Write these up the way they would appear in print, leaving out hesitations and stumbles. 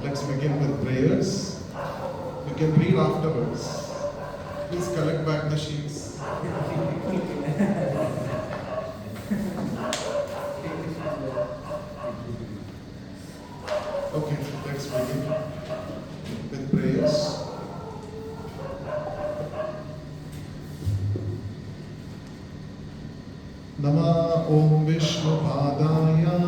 let's begin with prayers. We can read afterwards. Please collect back the sheets. Okay, let's begin with prayers. Nama Om Vishnu Padaya.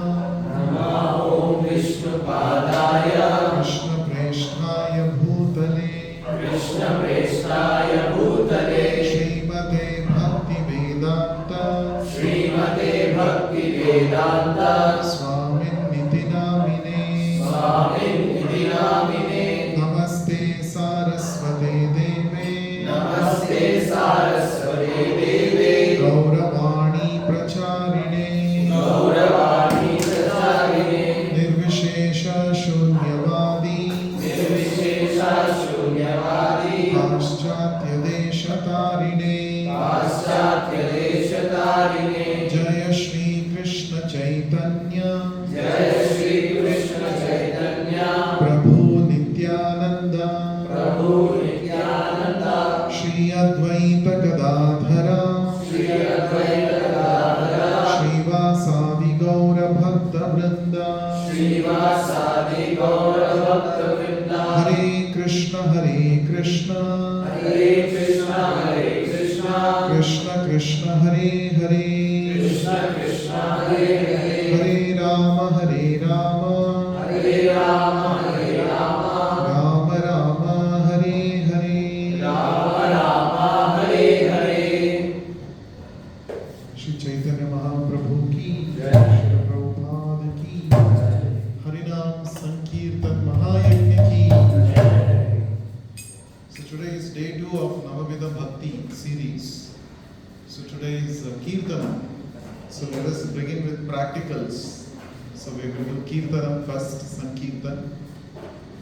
Nama Om Vishnu Padaya. Krishna Preshnaya Bhutale. Krishna Preshnaya Bhutale. Srimate Bhakti Vedanta. Srimate Bhakti Vedanta. Swamin Niti Namine. Swamin Niti Namine. Namaste Saraswate Deve. Namaste Saraswate Deve. Gauravani Pracharine. Gauravani Pracharine. Nirvishesha Shunyavadi. Nirvishesha Shunyavadi. Paschatya Deshatarine. Paschatya Deshatarine. Jaya Shri Krishna Chaitanya. Jaya Shri Krishna Chaitanya. Prabhu Nityananda. Prabhu Nityananda. Shri Advaita Gadadhara. Shri Advaita Gadadhara. Srivasadi Gaura Bhakta Vrinda. Srivasadi Gaura Bhakta Vrinda. Hare Krishna Hare Krishna. Hare Krishna Hare Krishna. Krishna Krishna Hare Hare. Krishna Krishna Hare Hare. Hare Rama Hare Rama. Hare Rama Hare Rama. Rama Rama Hare Hare. Rama Rama Hare Hare. Shri Chaitanya Mahaprabhu ki Jai. Shri Prabhupada ki Harinam Sankirtan Mahayagya ki. So today is day 2 of Nava-Vidha Bhakti series. So today is Kirtanam. So let us begin with practicals. So we will do Kirtanam first, Sankirtan.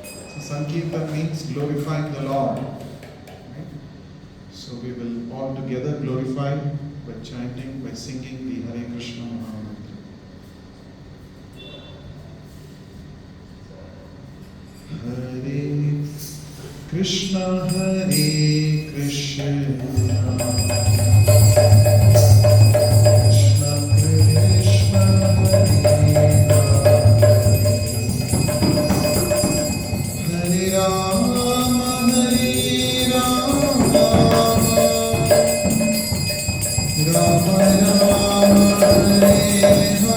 So Sankirtan means glorifying the Lord. Right? So we will all together glorify by chanting, by singing the Hare Krishna Mahamantra. Hare Krishna, Hare Krishna, Krishna Krishna, Hare Hare, Hare Rama, Hare Rama, Rama Rama, Hare Hare.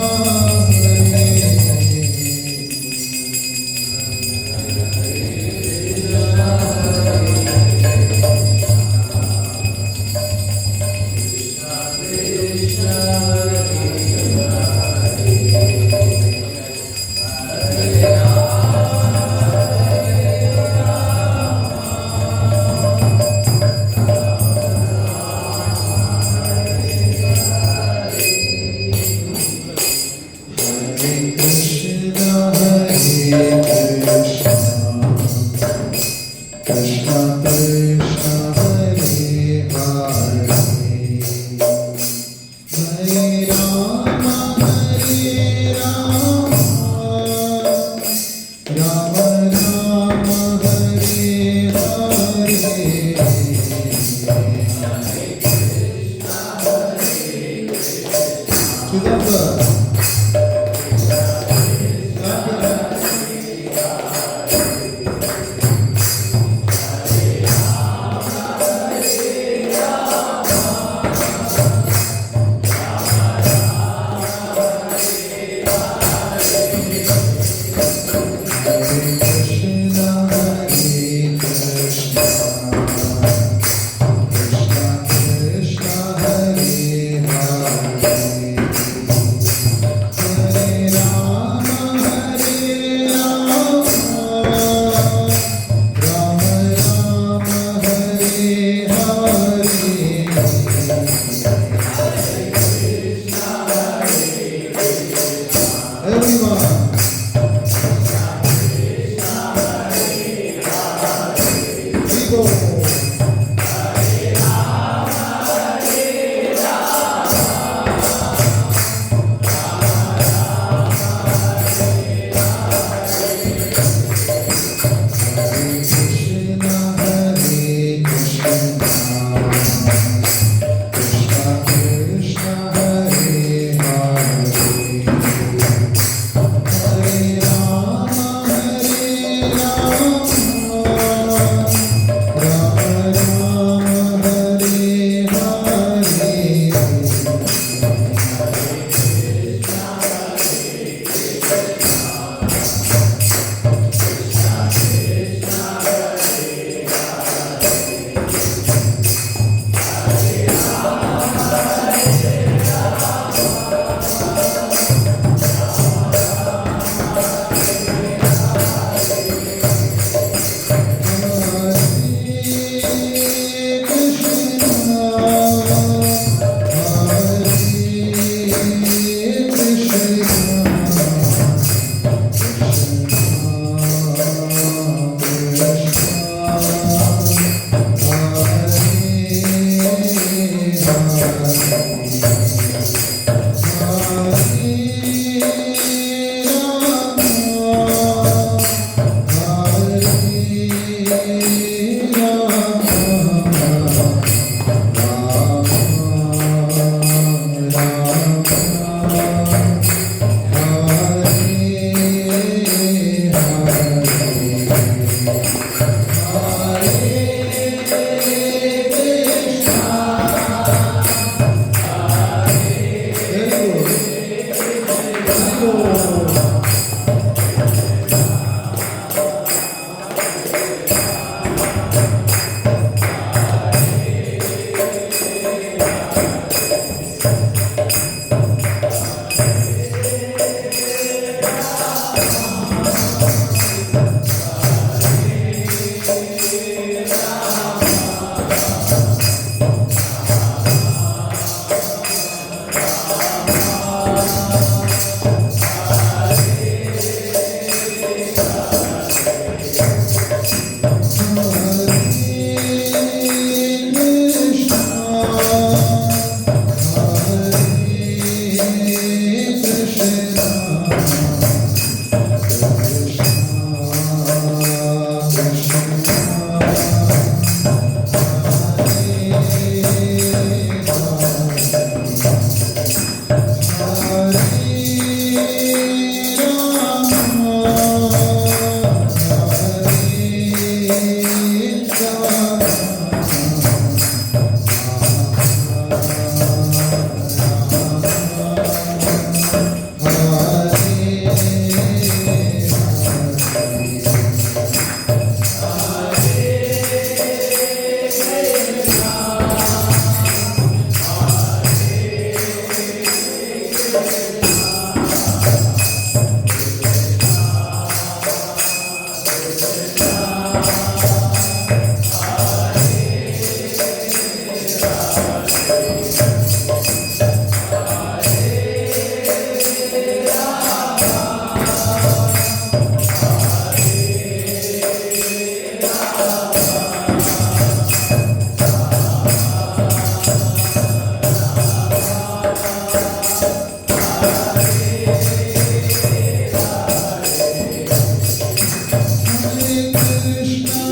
Krishna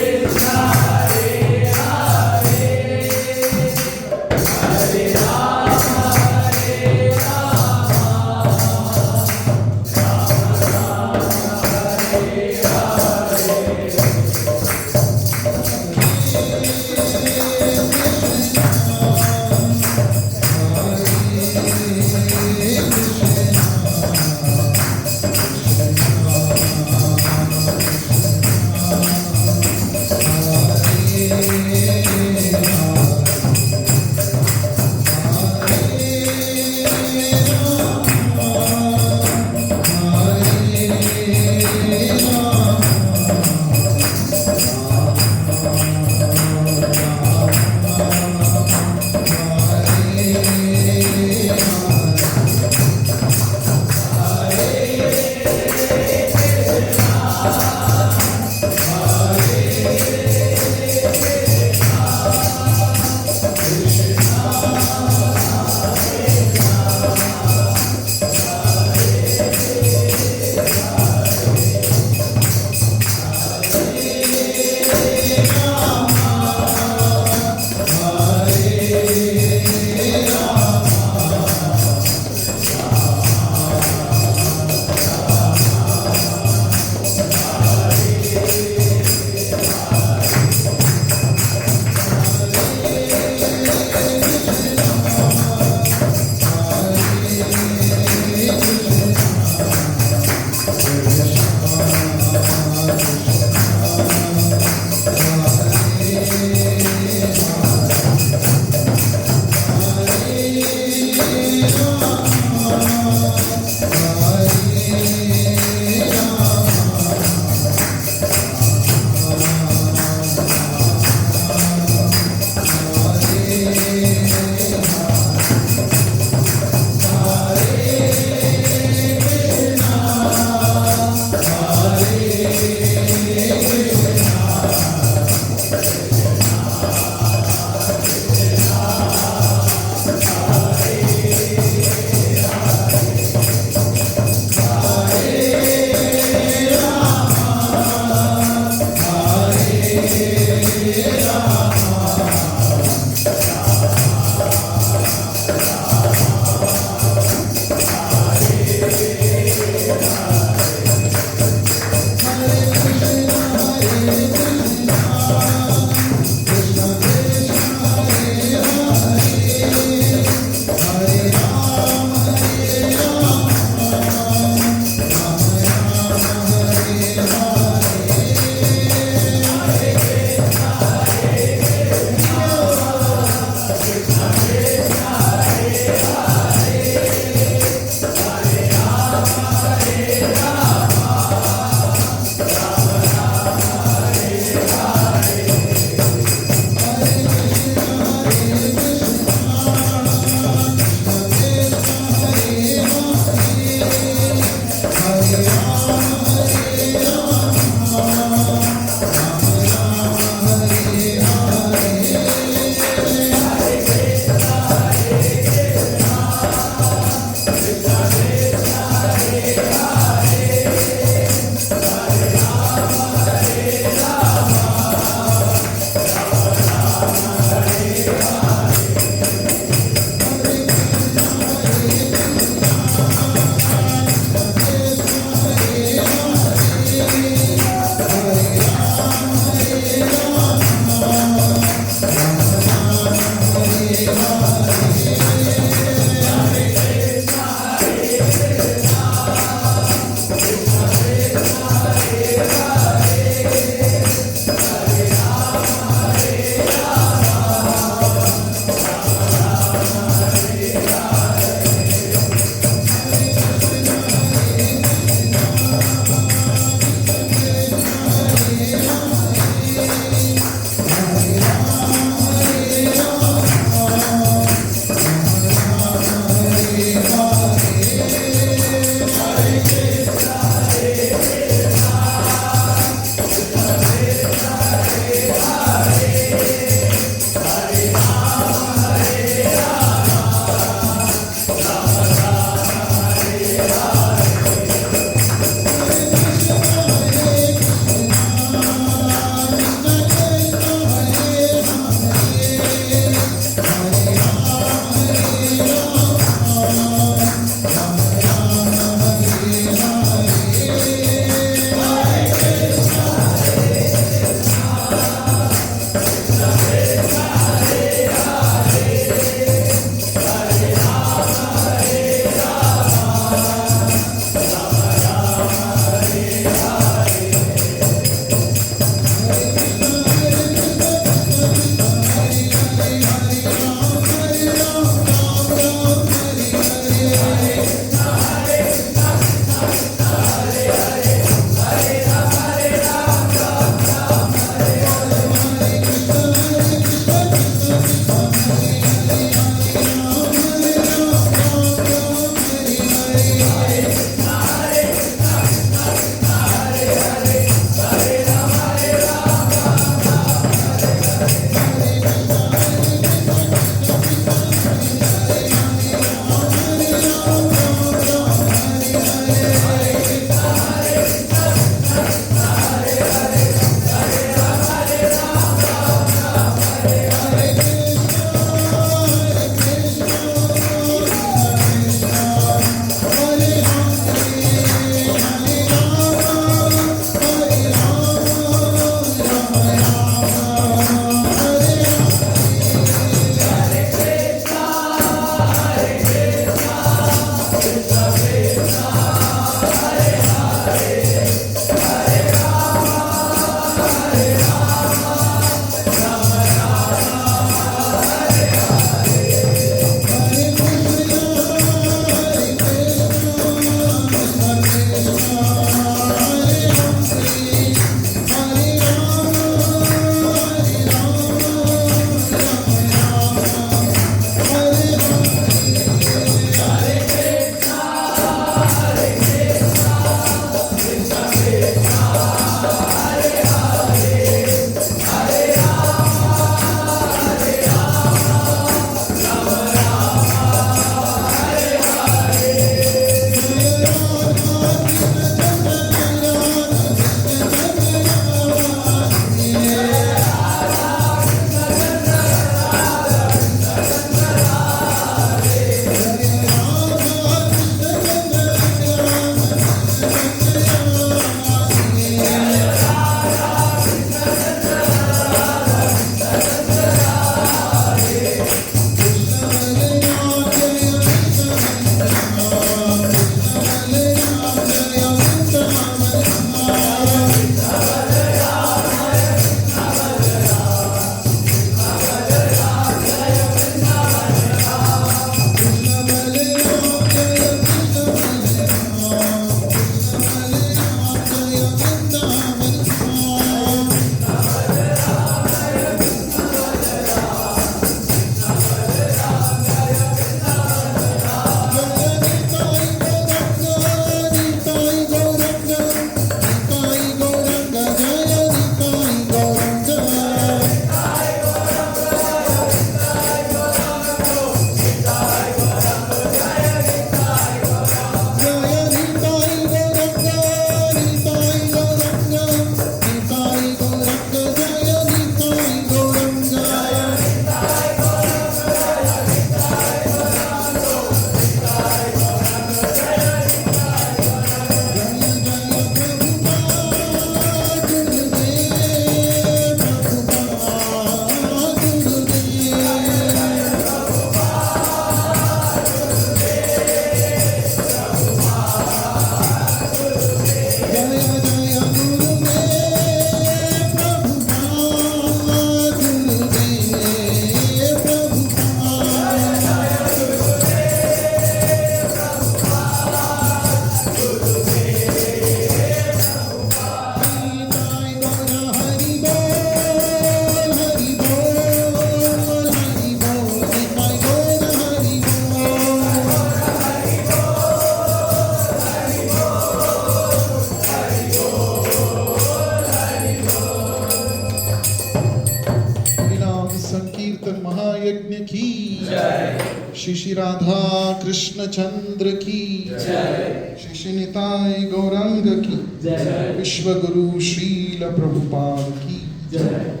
महायज्ञ की जय। श्री श्री राधा कृष्ण चंद्र की जय। श्री श्री निताय गौरांग की जय। विश्व गुरु श्रील प्रभुपाद की जय।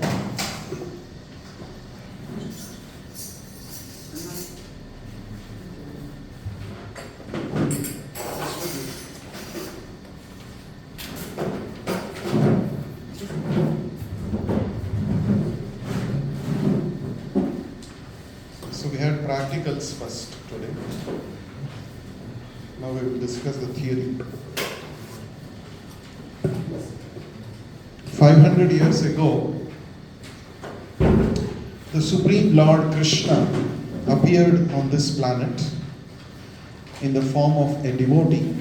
So we had practicals first today. Now we will discuss the theory. 500 years ago, the Supreme Lord Krishna appeared on this planet in the form of a devotee,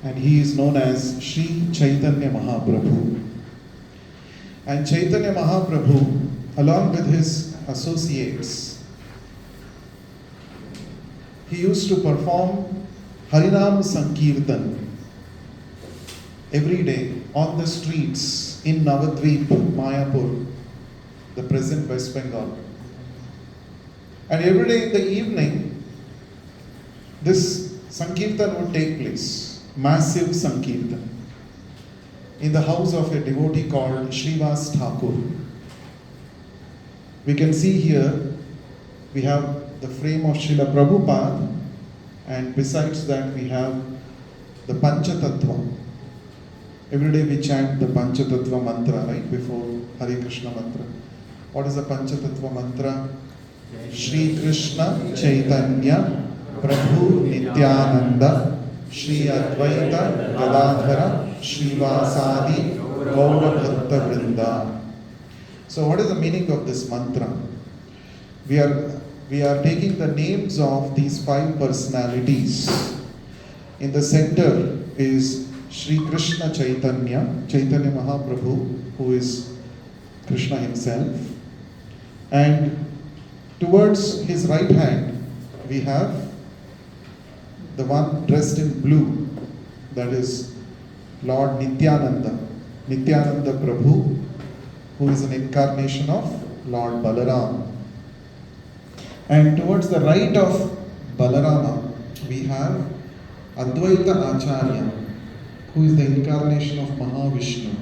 and he is known as Sri Chaitanya Mahaprabhu. And Chaitanya Mahaprabhu, along with his associates, he used to perform Harinam Sankirtan every day on the streets in Nava-Vidha, Mayapur, the present West Bengal. And every day in the evening, this Sankirtan would take place, massive Sankirtan, in the house of a devotee called Srivas Thakur. We can see here, we have the frame of Srila Prabhupada, and besides that we have the Panchatattva. Every day we chant the Panchatattva mantra, right, before Hare Krishna mantra. What is the Panchatattva mantra? Shri Krishna Chaitanya Prabhu Nityananda Shri Advaita Gadadhara Srivasadi Gaura Bhakta Vrinda. So what is the meaning of this mantra? We are taking the names of these 5 personalities. In the center is Shri Krishna Chaitanya Mahaprabhu, who is Krishna himself. And towards his right hand, we have the one dressed in blue, that is Lord Nityananda Prabhu, who is an incarnation of Lord Balaram. And towards the right of Balarama, we have Advaita Acharya, who is the incarnation of Mahavishnu.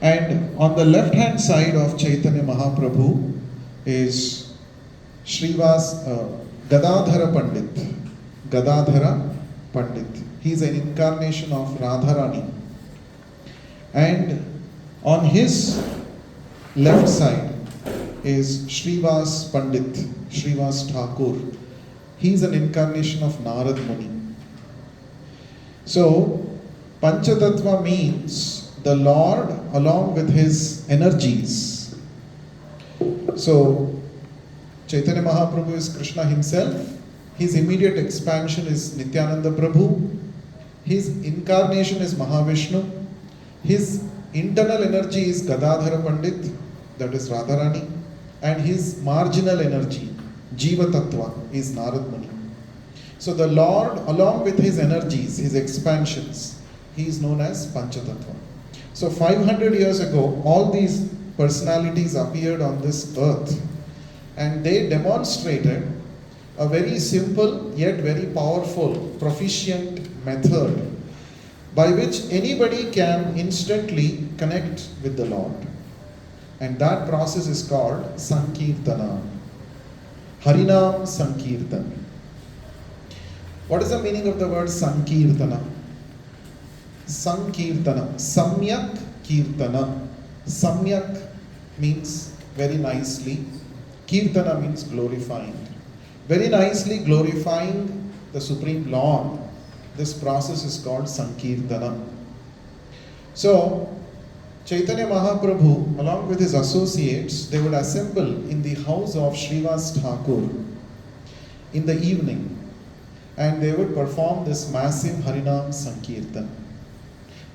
And on the left hand side of Chaitanya Mahaprabhu is Srivas Gadadhara Pandit. He is an incarnation of Radharani. And on his left side is Srivas Pandit, Srivas Thakur. He is an incarnation of Narad Muni. So, Panchatattva means the Lord along with his energies. So, Chaitanya Mahaprabhu is Krishna himself. His immediate expansion is Nityananda Prabhu. His incarnation is Mahavishnu. His internal energy is Gadadhara Pandit, that is Radharani. And his marginal energy, Jiva Tattva, is Narad Muni. So the Lord, along with his energies, his expansions, he is known as Panchatattva. So 500 years ago, all these personalities appeared on this earth, and they demonstrated a very simple yet very powerful, proficient method by which anybody can instantly connect with the Lord. And that process is called Sankirtana. Harinam Sankirtan. What is the meaning of the word Sankirtana? Sankirtana. Samyak Kirtana. Samyak means very nicely. Kirtana means glorifying. Very nicely glorifying the Supreme Lord. This process is called Sankirtana. So, Chaitanya Mahaprabhu, along with his associates, they would assemble in the house of Srivas Thakur in the evening, and they would perform this massive Harinam Sankirtan.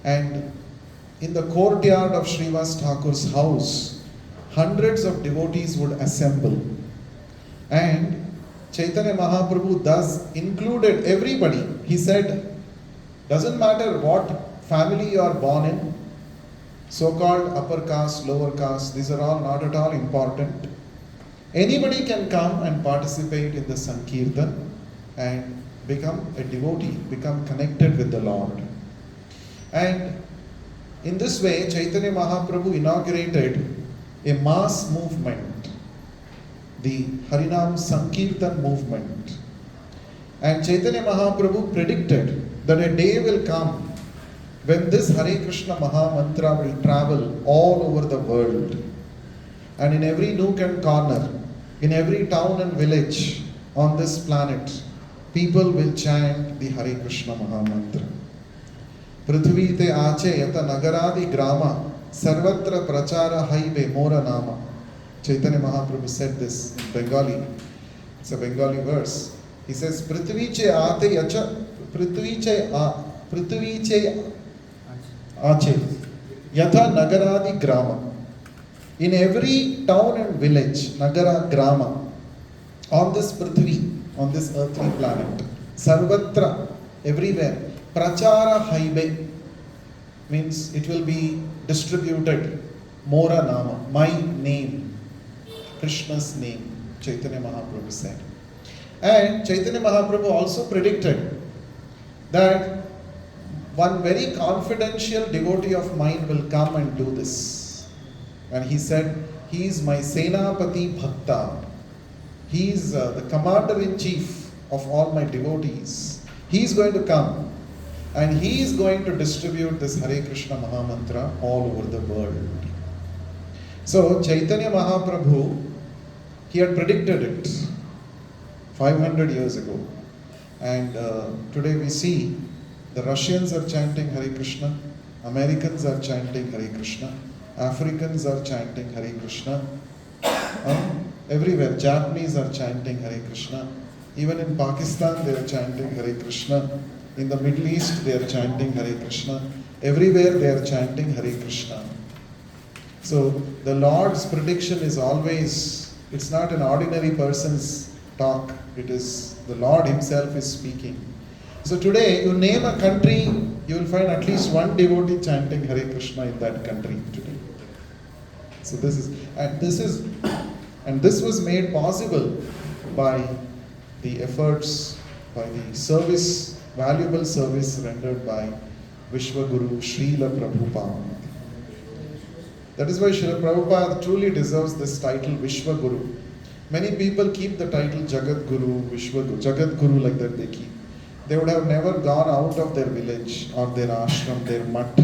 And in the courtyard of Srivas Thakur's house, hundreds of devotees would assemble. And Chaitanya Mahaprabhu thus included everybody. He said, doesn't matter what family you are born in, So-called upper caste, lower caste, these are all not at all important. Anybody can come and participate in the Sankirtan and become a devotee, become connected with the Lord. And in this way, Chaitanya Mahaprabhu inaugurated a mass movement, the Harinam Sankirtan movement. And Chaitanya Mahaprabhu predicted that a day will come when this Hare Krishna Maha Mantra will travel all over the world. And in every nook and corner, in every town and village on this planet, people will chant the Hare Krishna Maha Mantra. Prithvi te ache yata nagaradi grama sarvatra prachara haibe mora nama. Chaitanya Mahaprabhu said this in Bengali. It's a Bengali verse. He says, Prithvi che ate yacha, Prithvi che ache yatha nagaradi grama. In every town and village, nagara grama, on this Prithvi, on this earthly planet, sarvatra, everywhere, prachara haibe, means it will be distributed, mora nama, my name, Krishna's name, Chaitanya Mahaprabhu said. And Chaitanya Mahaprabhu also predicted that one very confidential devotee of mine will come and do this. And he said, he is my Senapati Bhakta. He is the commander-in-chief of all my devotees. He is going to come and he is going to distribute this Hare Krishna Maha Mantra all over the world. So Chaitanya Mahaprabhu, he had predicted it 500 years ago. And today we see the Russians are chanting Hare Krishna, Americans are chanting Hare Krishna, Africans are chanting Hare Krishna, everywhere Japanese are chanting Hare Krishna, even in Pakistan they are chanting Hare Krishna, in the Middle East they are chanting Hare Krishna, everywhere they are chanting Hare Krishna. So the Lord's prediction is always, it's not an ordinary person's talk, it is the Lord Himself is speaking. So today you name a country, you will find at least one devotee chanting Hare Krishna in that country today. So this was made possible by the efforts, by the service, valuable service rendered by Vishwaguru Srila Prabhupada. That is why Srila Prabhupada truly deserves this title Vishwaguru. Many people keep the title Jagat Guru, Vishwaguru, Jagat Guru like that they keep. They would have never gone out of their village or their ashram, their mutt.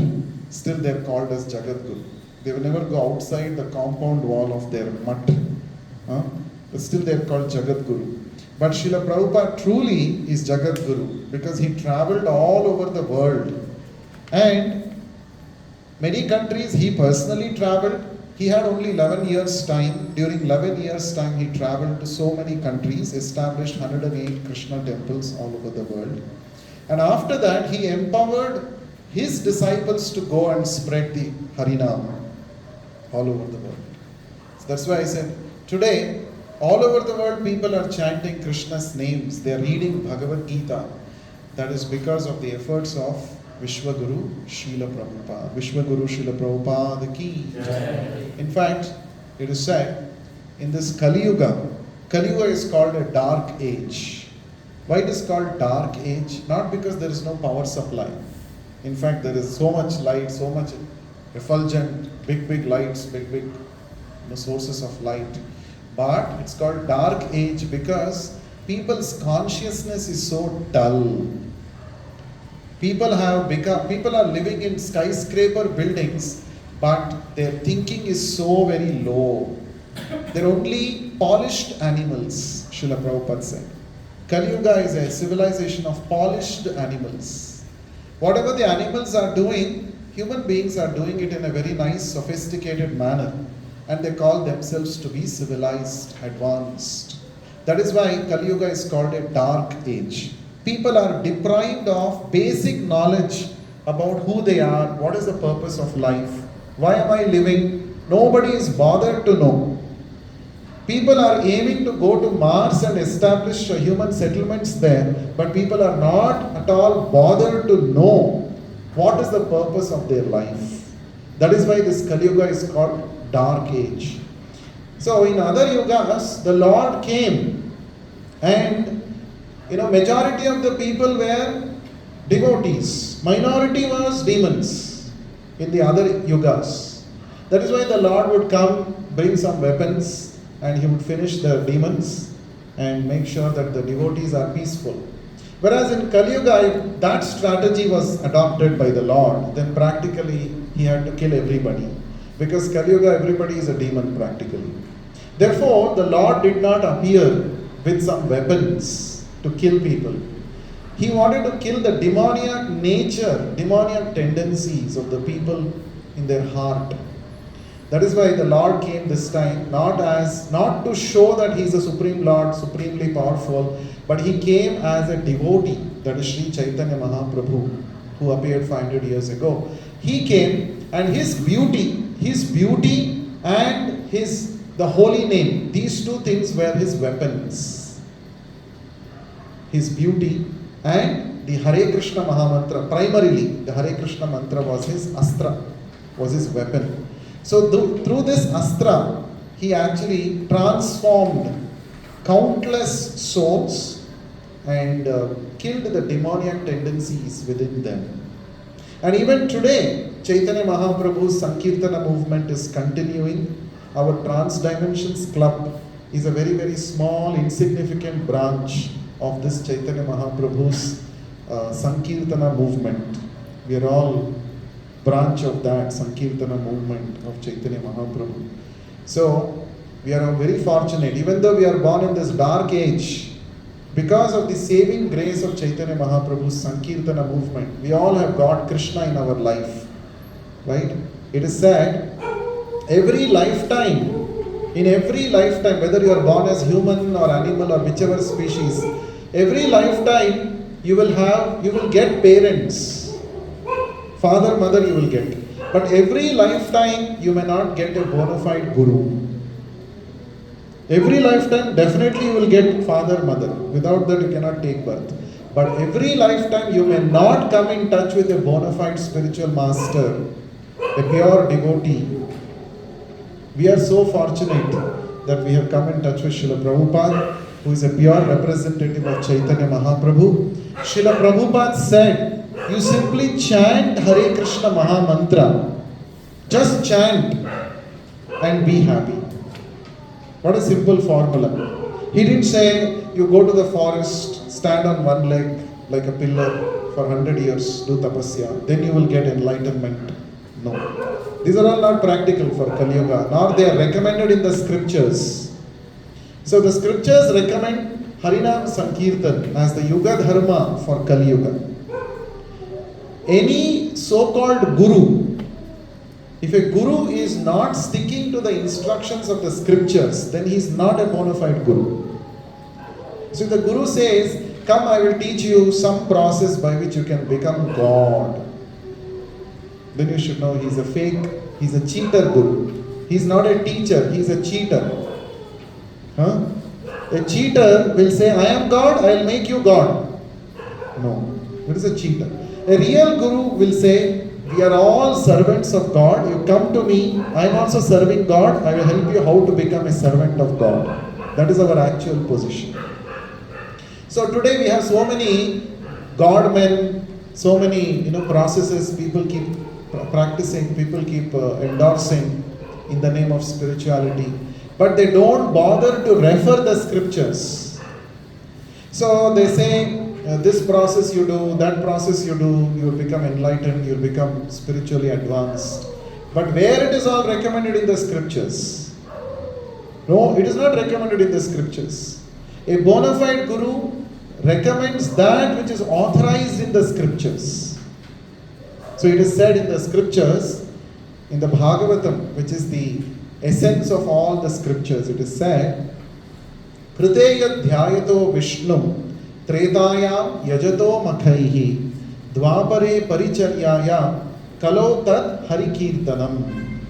Still they are called as Jagat Guru. They will never go outside the compound wall of their mutt. But still they are called Jagat Guru. But Srila Prabhupada truly is Jagat Guru because he traveled all over the world. And many countries he personally traveled. He had only 11 years time. During 11 years time he traveled to so many countries, established 108 Krishna temples all over the world. And after that he empowered his disciples to go and spread the Harinam all over the world. So that's why I said, today all over the world people are chanting Krishna's names. They are reading Bhagavad Gita. That is because of the efforts of Vishwaguru Srila Prabhupada. Vishwaguru Srila Prabhupada ki. In fact, it is said in this Kali Yuga is called a dark age. Why it is called dark age? Not because there is no power supply. In fact, there is so much light, so much effulgent, big lights, big sources of light. But it's called dark age because people's consciousness is so dull. People are living in skyscraper buildings, but their thinking is so very low. They're only polished animals, Srila Prabhupada said. Kali Yuga is a civilization of polished animals. Whatever the animals are doing, human beings are doing it in a very nice, sophisticated manner. And they call themselves to be civilized, advanced. That is why Kali Yuga is called a dark age. People are deprived of basic knowledge about who they are, what is the purpose of life, why am I living. Nobody is bothered to know. People are aiming to go to Mars and establish human settlements there, but people are not at all bothered to know what is the purpose of their life. That is why this Kali Yuga is called Dark Age. So in other yugas, the Lord came and majority of the people were devotees. Minority was demons in the other yugas. That is why the Lord would come, bring some weapons, and he would finish the demons and make sure that the devotees are peaceful. Whereas in Kali Yuga, if that strategy was adopted by the Lord, then practically he had to kill everybody. Because Kali Yuga, everybody is a demon practically. Therefore, the Lord did not appear with some weapons to kill people. He wanted to kill the demoniac nature, demoniac tendencies of the people in their heart. That is why the Lord came this time, not to show that he is a supreme Lord, supremely powerful, but he came as a devotee, that is Sri Chaitanya Mahaprabhu, who appeared 500 years ago. He came, and his beauty and the holy name, these two things were his weapons. His beauty and the Hare Krishna Mahamantra, primarily the Hare Krishna mantra was his astra, was his weapon. So through this astra, he actually transformed countless souls and killed the demoniac tendencies within them. And even today, Chaitanya Mahaprabhu's Sankirtana movement is continuing. Our Transdimensions club is a very, very small, insignificant branch of this Chaitanya Mahaprabhu's Sankirtana movement. We are all branch of that Sankirtana movement of Chaitanya Mahaprabhu. So, we are very fortunate, even though we are born in this dark age, because of the saving grace of Chaitanya Mahaprabhu's Sankirtana movement, we all have got Krishna in our life. Right? It is said, in every lifetime, whether you are born as human or animal or whichever species, every lifetime you will get parents. Father, mother you will get. But every lifetime you may not get a bona fide guru. Every lifetime definitely you will get father, mother. Without that you cannot take birth. But every lifetime you may not come in touch with a bona fide spiritual master, a pure devotee. We are so fortunate that we have come in touch with Srila Prabhupada, who is a pure representative of Chaitanya Mahaprabhu. Srila Prabhupada said, you simply chant Hare Krishna Maha Mantra. Just chant and be happy. What a simple formula. He didn't say you go to the forest, stand on one leg like a pillar for 100 years, do tapasya, then you will get enlightenment. No. These are all not practical for Kali Yuga, nor they are recommended in the scriptures. So the scriptures recommend Harinam Sankirtan as the Yuga Dharma for Kali Yuga. Any so-called guru, if a guru is not sticking to the instructions of the scriptures, then he is not a bona fide guru. So if the guru says, come, I will teach you some process by which you can become God, then you should know he is a fake, he is a cheater guru. He is not a teacher, he is a cheater. A cheater will say, I am God, I will make you God. No, it is a cheater. A real guru will say, we are all servants of God. You come to me, I am also serving God. I will help you how to become a servant of God. That is our actual position. So today we have so many God men, so many processes people keep practicing, people keep endorsing in the name of spirituality. But they don't bother to refer the scriptures. So they say, this process you do, that process you do, you will become enlightened, you will become spiritually advanced. But where it is all recommended in the scriptures? No, it is not recommended in the scriptures. A bona fide guru recommends that which is authorized in the scriptures. So it is said in the scriptures, in the Bhagavatam, which is the essence of all the scriptures, it is said, Kriteya dhyayato Vishnu Tretayam yajato makhaihi Dvapare paricharyaya Kalo tat harikirtanam.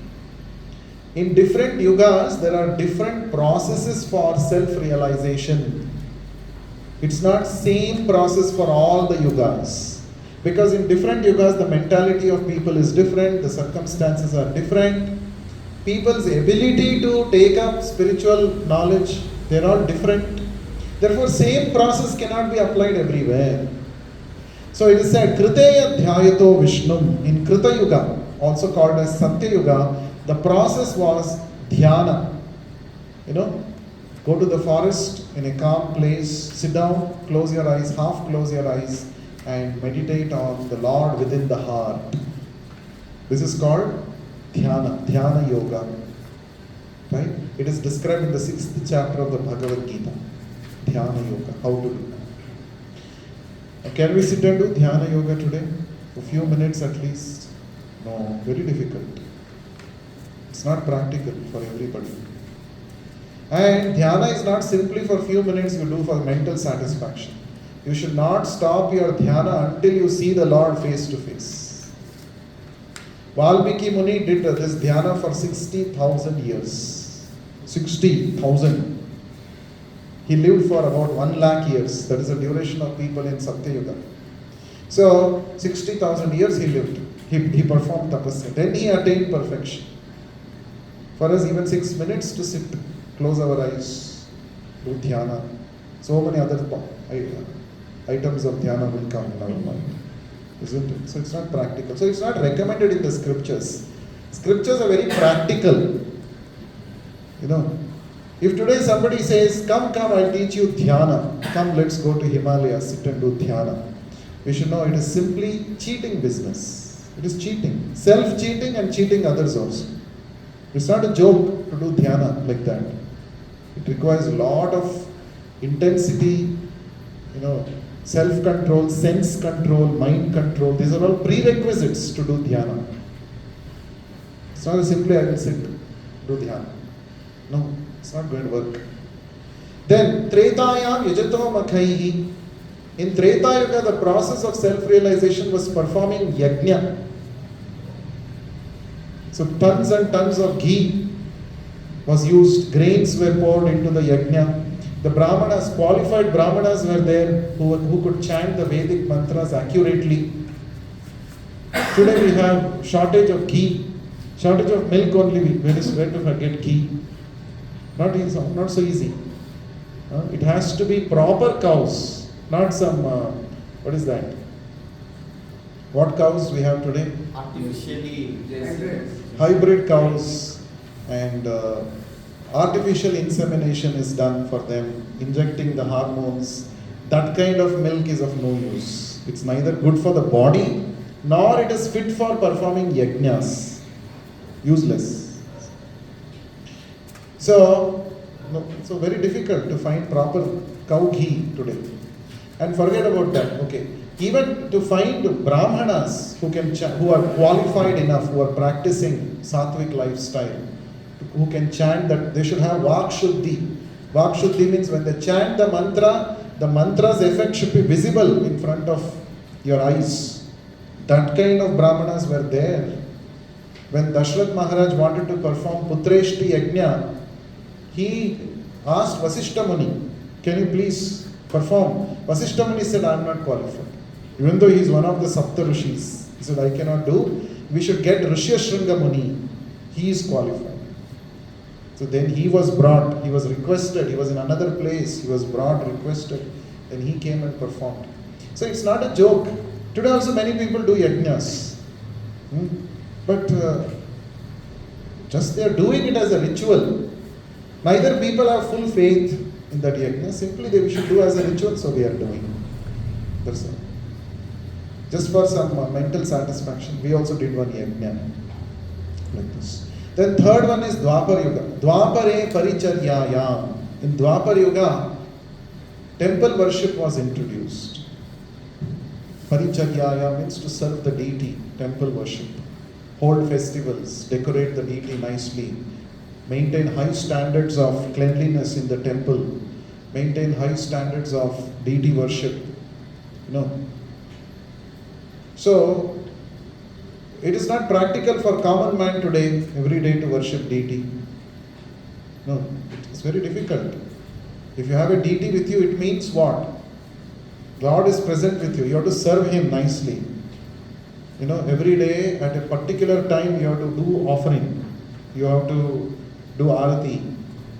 In different yugas, there are different processes for self-realization. It's not same process for all the yugas. Because in different yugas, the mentality of people is different, the circumstances are different. People's ability to take up spiritual knowledge, they're all different. Therefore, same process cannot be applied everywhere. So it is said, Kriteya Dhyayato Vishnum. In Krita Yuga, also called as Satya Yuga, the process was dhyana. Go to the forest in a calm place, sit down, close your eyes, half close your eyes, and meditate on the Lord within the heart. This is called Dhyana Yoga. Right? It is described in the 6th chapter of the Bhagavad Gita. Dhyana Yoga, how to do. Can we sit and do Dhyana Yoga today? For a few minutes at least? No, very difficult. It's not practical for everybody. And Dhyana is not simply for a few minutes you do for mental satisfaction. You should not stop your Dhyana until you see the Lord face to face. Valmiki Muni did this Dhyana for 60,000 years. 60,000. He lived for about 1 lakh years. That is the duration of people in Satya Yuga. So, 60,000 years he lived. He performed tapasya. Then he attained perfection. For us, even 6 minutes to sit, close our eyes, do dhyana. So many other items of dhyana will come in our mind. Isn't it? So it's not practical. So it's not recommended in the scriptures. Scriptures are very practical. If today somebody says, come, I'll teach you dhyana. Come, let's go to Himalaya, sit and do dhyana. We should know it is simply cheating business. It is cheating. Self-cheating and cheating others also. It's not a joke to do dhyana like that. It requires a lot of intensity, self-control, sense control, mind control. These are all prerequisites to do dhyana. It's not simply I will sit, do dhyana. No, it's not going to work. Then, Tretayam Yajato Makhaihi. In Treta Yuga, the process of self-realization was performing yajna. So tons and tons of ghee was used, grains were poured into the yajna. The Brahmanas, qualified Brahmanas were there who could chant the Vedic mantras accurately. Today we have shortage of ghee, shortage of milk only, where to get ghee. Not so easy. It has to be proper cows, not some, what is that? What cows we have today? Artificially Hybrid cows, and artificial insemination is done for them, injecting the hormones. That kind of milk is of no use. It's neither good for the body, nor it is fit for performing yajnas. Useless. So very difficult to find proper cow ghee today. And forget about that. Okay. Even to find Brahmanas who are qualified enough, who are practicing Sattvic lifestyle, who can chant that, they should have Vak Shuddhi. Vak Shuddhi means when they chant the mantra's effect should be visible in front of your eyes. That kind of Brahmanas were there. When Dashrath Maharaj wanted to perform Putreshti Yajna, he asked Vasishta Muni, can you please perform? Vasishta Muni said, I am not qualified. Even though he is one of the Sapta Rishis, he said, I cannot do. We should get Rishyashringa Muni. He is qualified. So then he was brought, he was requested, he was in another place, he was brought, requested, then he came and performed. So it's not a joke. Today also many people do yajnas. But just they are doing it as a ritual. Neither people have full faith in that yajna, simply we should do as a ritual, so we are doing. That's all. Just for some mental satisfaction, we also did one yajna like this. Then third one is Dwapar Yuga. Dwapare Paricharyayam. In Dwapar Yuga, temple worship was introduced. Paricharyayam means to serve the deity, temple worship. Hold festivals, decorate the deity nicely, maintain high standards of cleanliness in the temple, maintain high standards of deity worship. So, it is not practical for common man today, every day to worship deity. No, it is very difficult. If you have a deity with you, it means what? God is present with you. You have to serve him nicely. Every day at a particular time you have to do offering, you have to do arati,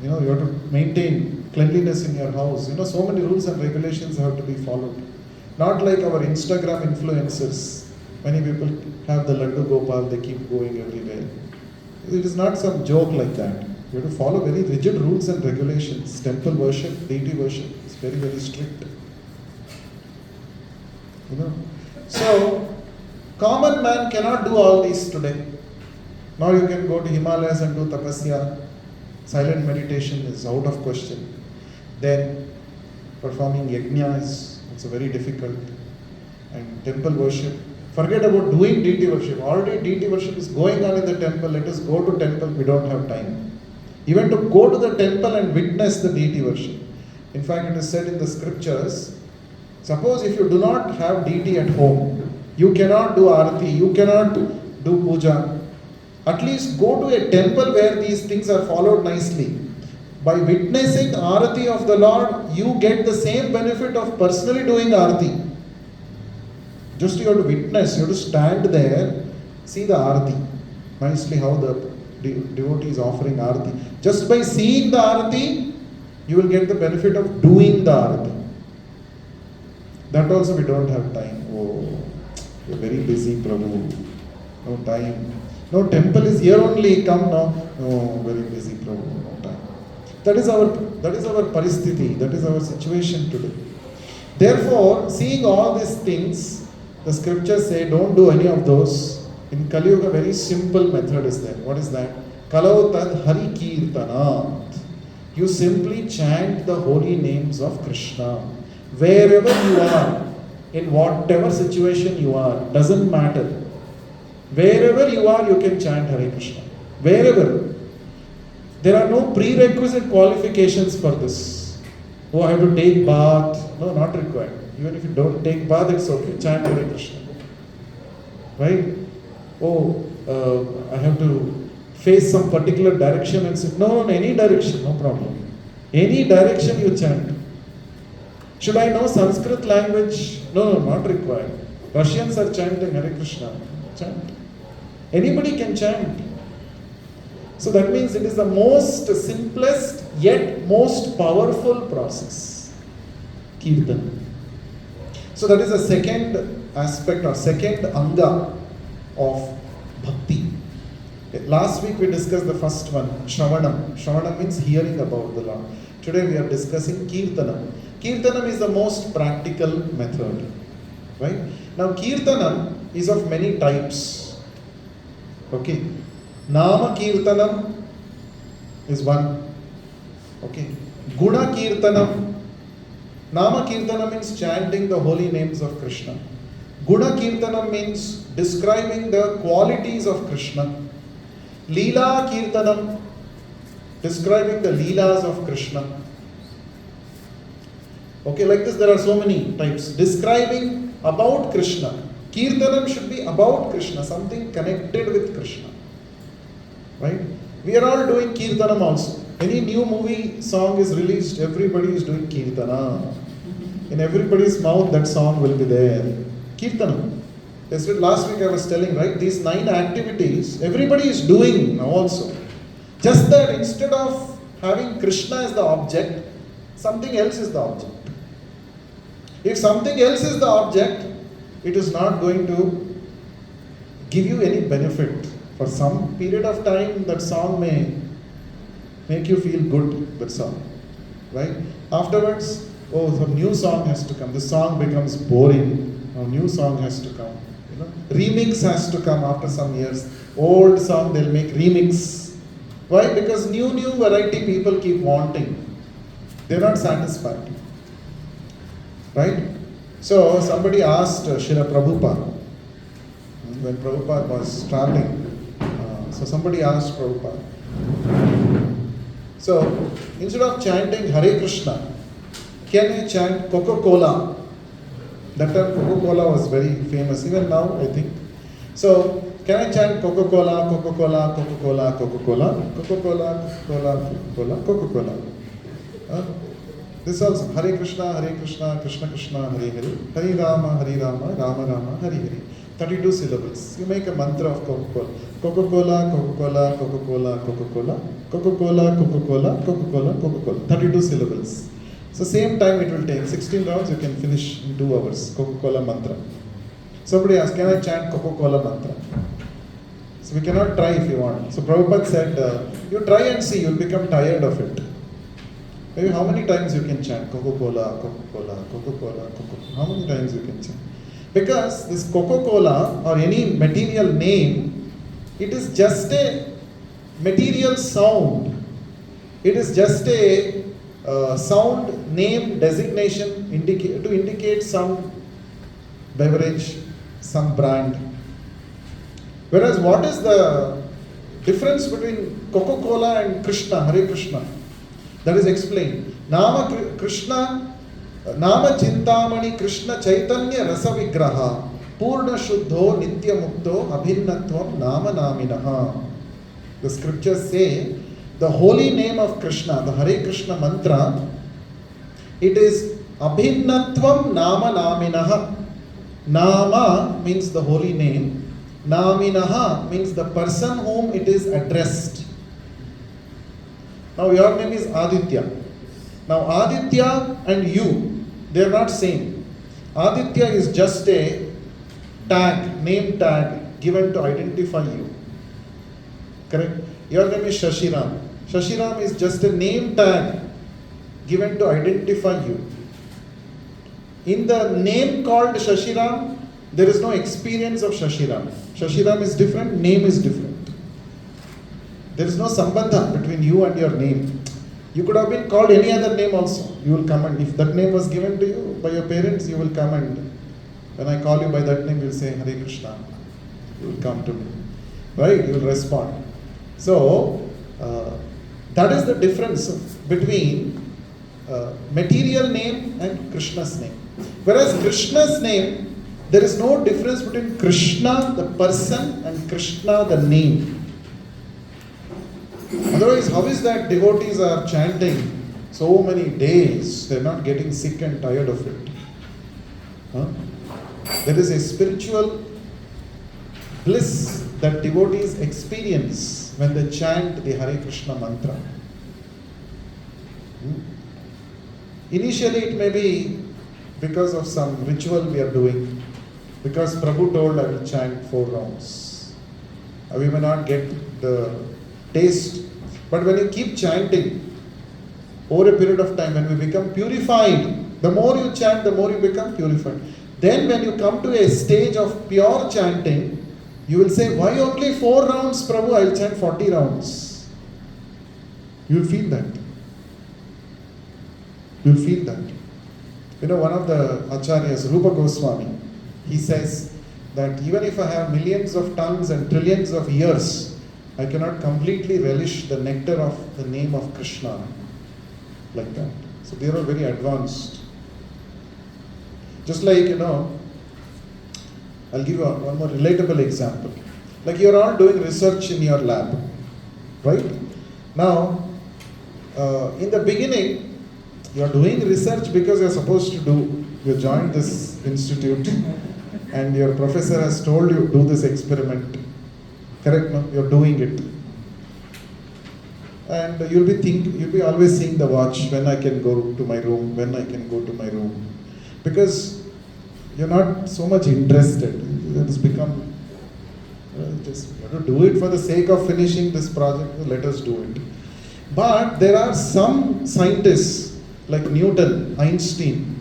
you have to maintain cleanliness in your house. So many rules and regulations have to be followed. Not like our Instagram influencers. Many people have the Laddu Gopal, they keep going everywhere. It is not some joke like that. You have to follow very rigid rules and regulations. Temple worship, deity worship is very, very strict. So, common man cannot do all these today. Now you can go to Himalayas and do tapasya. Silent meditation is out of question. Then performing yajna is also very difficult. And temple worship. Forget about doing deity worship. Already deity worship is going on in the temple. Let us go to temple. We don't have time. Even to go to the temple and witness the deity worship. In fact, it is said in the scriptures, suppose if you do not have deity at home, you cannot do arati, you cannot do puja, at least go to a temple where these things are followed nicely. By witnessing arati of the Lord, you get the same benefit of personally doing arati. Just you have to witness, you have to stand there, see the arati, nicely how the devotee is offering arati. Just by seeing the arati, you will get the benefit of doing the arati. That also we don't have time. Oh, we're very busy, Prabhu. No time. No, temple is here only, come now. No, very busy, Prabhu, no time. That is our paristhiti, that is our situation today. Therefore, seeing all these things, the scriptures say don't do any of those. In Kali Yuga, a very simple method is there. What is that? Kalau tad hari kirtanam. You simply chant the holy names of Krishna. Wherever you are, in whatever situation you are, doesn't matter. Wherever you are, you can chant Hare Krishna. Wherever. There are no prerequisite qualifications for this. Oh, I have to take bath. No, not required. Even if you don't take bath, it's okay. Chant Hare Krishna. Right? Oh, I have to face some particular direction and say, no, any direction, no problem. Any direction you chant. Should I know Sanskrit language? No, not required. Russians are chanting Hare Krishna. Chant. Anybody can chant. So that means it is the most simplest yet most powerful process. Kirtan. So that is the second aspect or second anga of bhakti. Last week we discussed the first one, Shravanam. Shravanam means hearing about the Lord. Today we are discussing Kirtanam. Kirtanam is the most practical method. Right? Now Kirtanam is of many types. Okay. Nama Kirtanam is one. Okay. Guna Kirtanam. Nama Kirtanam means chanting the holy names of Krishna. Guna Kirtanam means describing the qualities of Krishna. Leela Kirtanam, describing the Leelas of Krishna. Okay, like this there are so many types. Describing about Krishna. Kirtanam should be about Krishna, something connected with Krishna. Right? We are all doing Kirtanam also. Any new movie song is released, everybody is doing Kirtana. In everybody's mouth that song will be there. Kirtanam. Last week I was telling, right, these 9 activities, everybody is doing now also. Just that instead of having Krishna as the object, something else is the object. If something else is the object, it is not going to give you any benefit. For some period of time, that song may make you feel good, that song. Right? Afterwards, some new song has to come. The song becomes boring. A new song has to come. Remix has to come after some years. Old song, they'll make remix. Why? Because new variety people keep wanting. They're not satisfied. Right? So somebody asked Srila Prabhupada, when Prabhupada was traveling, so somebody asked Prabhupada, so instead of chanting Hare Krishna, can you chant Coca-Cola? That time Coca-Cola was very famous, even now I think. So, can I chant Coca-Cola, Coca-Cola, Coca-Cola, Coca-Cola, Coca-Cola, Coca-Cola, Coca-Cola, Coca-Cola? This also, Hare Krishna, Krishna Krishna, Hare Hare, Hare Rama, Rama Rama, Hare Hare. 32 syllables. You make a mantra of Coca-Cola. Coca-Cola, Coca-Cola, Coca-Cola, Coca-Cola, Coca-Cola, Coca-Cola, Coca-Cola, Coca-Cola. 32 syllables. So same time it will take. 16 rounds you can finish in 2 hours. Coca-Cola mantra. Somebody asked, can I chant Coca-Cola mantra? So we cannot try if you want. So Prabhupada said, you try and see, you'll become tired of it. Maybe how many times you can chant Coca-Cola, Coca-Cola, Coca-Cola, Coca-Cola. How many times you can chant? Because this Coca-Cola or any material name, it is just a material sound. It is just a sound name designation to indicate some beverage, some brand. Whereas what is the difference between Coca-Cola and Krishna, Hare Krishna? That is explained. Nama Krishna, Nama Chintamani Krishna Chaitanya Rasa Vigraha Purna Shuddho Nitya Mukto Abhinnatvam Nama Naminaha. The scriptures say the holy name of Krishna, the Hare Krishna mantra, it is Abhinnatvam Nama Naminaha. Nama means the holy name. Naminaha means the person whom it is addressed. Now your name is Aditya. Now Aditya and you, they are not same. Aditya is just a tag, name tag given to identify you. Correct? Your name is Shashiram. Shashiram is just a name tag given to identify you. In the name called Shashiram, there is no experience of Shashiram. Shashiram is different, name is different. There is no sambandha between you and your name. You could have been called any other name also. You will come, and if that name was given to you by your parents, you will come, and when I call you by that name, you will say Hare Krishna. You will come to me. Right? You will respond. So, that is the difference between material name and Krishna's name. Whereas Krishna's name, there is no difference between Krishna, the person, and Krishna, the name. Otherwise, how is that devotees are chanting so many days, they are not getting sick and tired of it? Huh? There is a spiritual bliss that devotees experience when they chant the Hare Krishna mantra. Initially it may be because of some ritual we are doing, because Prabhu told I will chant 4 rounds. We may not get the taste, but when you keep chanting over a period of time, when we become purified, the more you chant, the more you become purified. Then when you come to a stage of pure chanting, you will say, why only 4 rounds, Prabhu? I will chant 40 rounds. You will feel that. You will feel that. You know, one of the acharyas, Rupa Goswami, he says that even if I have millions of tongues and trillions of ears, I cannot completely relish the nectar of the name of Krishna like that. So they are all very advanced. Just like, you know, I'll give you one more relatable example. Like you're all doing research in your lab, right? Now, in the beginning, you're doing research because you're supposed to do. You joined this institute and your professor has told you, do this experiment. Correct? No? You're doing it. And you'll be always seeing the watch, when I can go to my room, when I can go to my room. Because you're not so much interested. It has become, just you have to do it for the sake of finishing this project, let us do it. But there are some scientists like Newton, Einstein,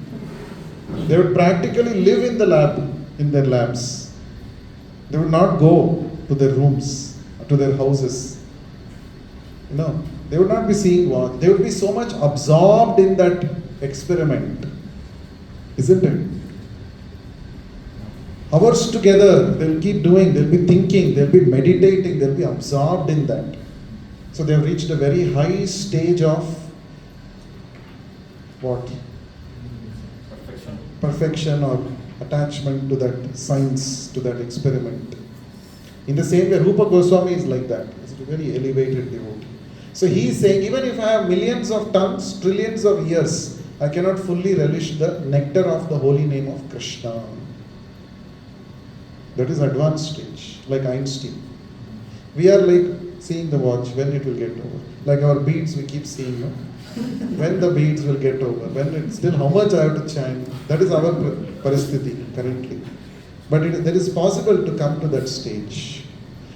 they would practically live in the lab, in their labs. They would not go to their rooms, to their houses. You know, they would not be seeing what. They would be so much absorbed in that experiment. Isn't it? Hours together, they'll keep doing, they'll be thinking, they'll be meditating, they'll be absorbed in that. So they've reached a very high stage of what? Perfection or attachment to that science, to that experiment. In the same way, Rupa Goswami is like that. He's a very elevated devotee. So he is saying, even if I have millions of tongues, trillions of ears, I cannot fully relish the nectar of the holy name of Krishna. That is advanced stage, like Einstein. We are like seeing the watch, when it will get over. Like our beads, we keep seeing, no? When the beads will get over, when it's still how much I have to chant. That is our paristhiti currently. But there is possible to come to that stage.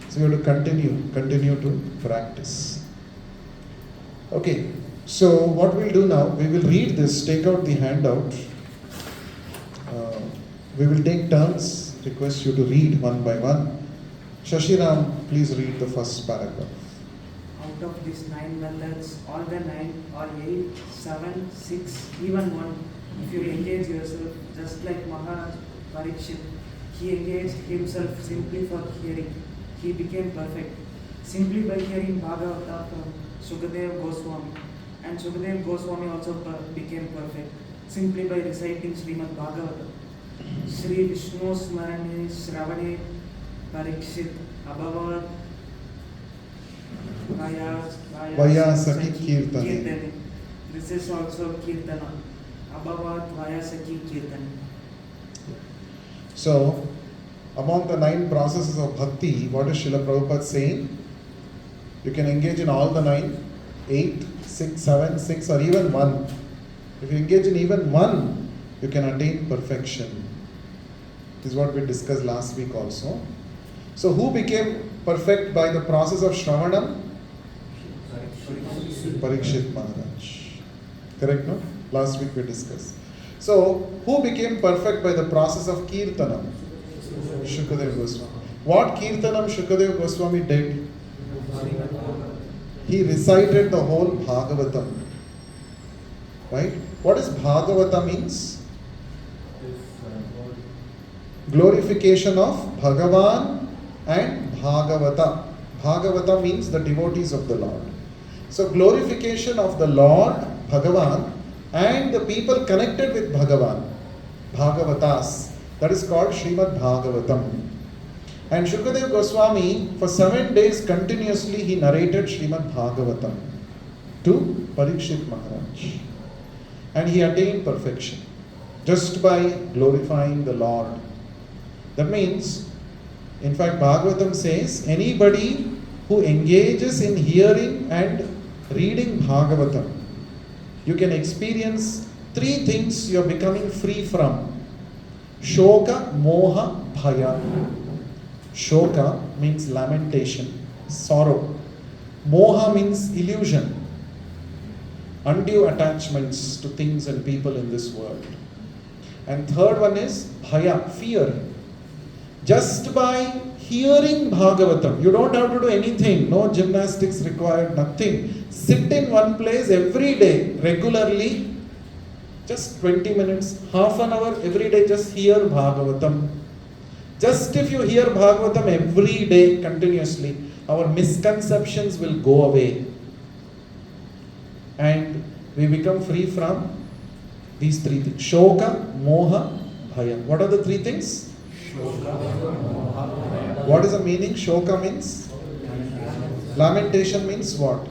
So you have to continue to practice. Okay, so what we'll do now, we will read this, take out the handout. We will take turns, request you to read one by one. Shashiram, please read the first paragraph. Out of these 9 methods, all the 9 or 8, 7, 6, even 1, if you engage yourself just like Maharaj Parikshit, he engaged himself simply for hearing. He became perfect simply by hearing Bhagavata from Sukadeva Goswami. And Sukadeva Goswami also became perfect simply by reciting Srimad Bhagavata. Sri Vishnu Smarane Shravane Parikshit Abhavad Vaya Saki Kirtanam. This is also Kirtanam. Abhavad Vaya Saki Kirtanam. So, among the 9 processes of bhakti, what is Srila Prabhupada saying? You can engage in all the 9, 8, 6, 7, 6 or even 1. If you engage in even 1, you can attain perfection. This is what we discussed last week also. So who became perfect by the process of Shravanam? Parikshit Maharaj. Correct, no? Last week we discussed. So, who became perfect by the process of Kirtanam? Shukadeva Goswami. What Kirtanam Shukadeva Goswami did? He recited the whole Bhagavatam. Right? What does Bhagavata means? Glorification of Bhagavan and Bhagavata. Bhagavata means the devotees of the Lord. So glorification of the Lord, Bhagavan, and the people connected with Bhagavan, Bhagavatas. That is called Srimad Bhagavatam. And Shukadeva Goswami, for 7 days continuously, he narrated Srimad Bhagavatam to Parikshit Maharaj. And he attained perfection just by glorifying the Lord. That means, in fact, Bhagavatam says, anybody who engages in hearing and reading Bhagavatam, you can experience 3 things you are becoming free from. Shoka, Moha, Bhaya. Shoka means lamentation, sorrow. Moha means illusion, undue attachments to things and people in this world. And third one is Bhaya, fear. Just by hearing Bhagavatam, you don't have to do anything, no gymnastics required, nothing. Sit in one place every day, regularly, just 20 minutes, half an hour every day, just hear Bhagavatam. Just if you hear Bhagavatam every day continuously, our misconceptions will go away. And we become free from these 3 things. Shoka, Moha, Bhaya. What are the 3 things? What is the meaning? Shoka means? Lamentation means what?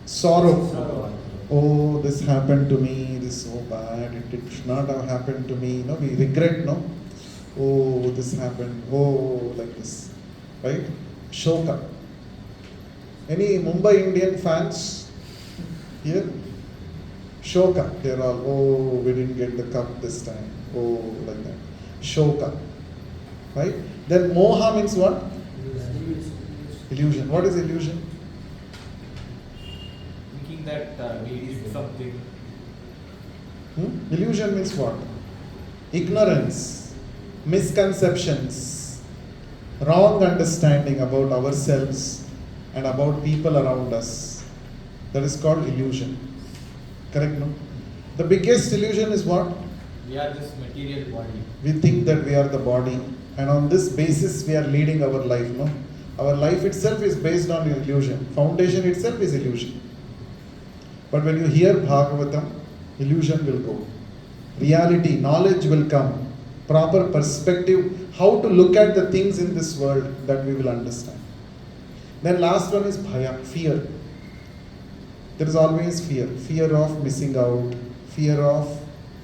Sorrow. Oh, this happened to me, this is so bad, it should not have happened to me. No, we regret, no? Oh, this happened, oh, like this. Right? Shoka. Any Mumbai Indian fans here? Shoka. They're all, oh, we didn't get the cup this time. Oh, like that. Shoka. Right? Then Moha means what? Illusion. What is illusion? Thinking that we did something. Illusion means what? Ignorance, misconceptions, wrong understanding about ourselves and about people around us. That is called illusion. Correct, no? The biggest illusion is what? We are this material body. We think that we are the body, and on this basis we are leading our life, no? Our life itself is based on illusion. Foundation itself is illusion. But when you hear Bhagavatam, illusion will go. Reality, knowledge will come. Proper perspective, how to look at the things in this world, that we will understand. Then last one is Bhaya, fear. There is always fear. Fear of missing out, fear of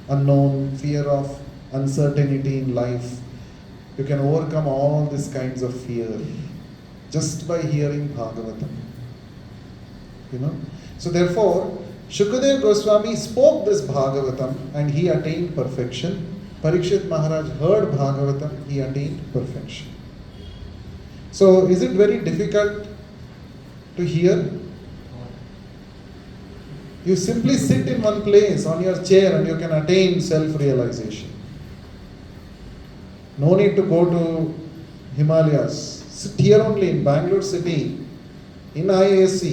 unknown, fear of uncertainty in life. You can overcome all these kinds of fear just by hearing Bhagavatam. You know? So therefore, Shukadev Goswami spoke this Bhagavatam and he attained perfection. Parikshit Maharaj heard Bhagavatam, he attained perfection. So is it very difficult to hear? You simply sit in one place on your chair and you can attain self-realization. No need to go to Himalayas. Sit here only in Bangalore city, in IISc.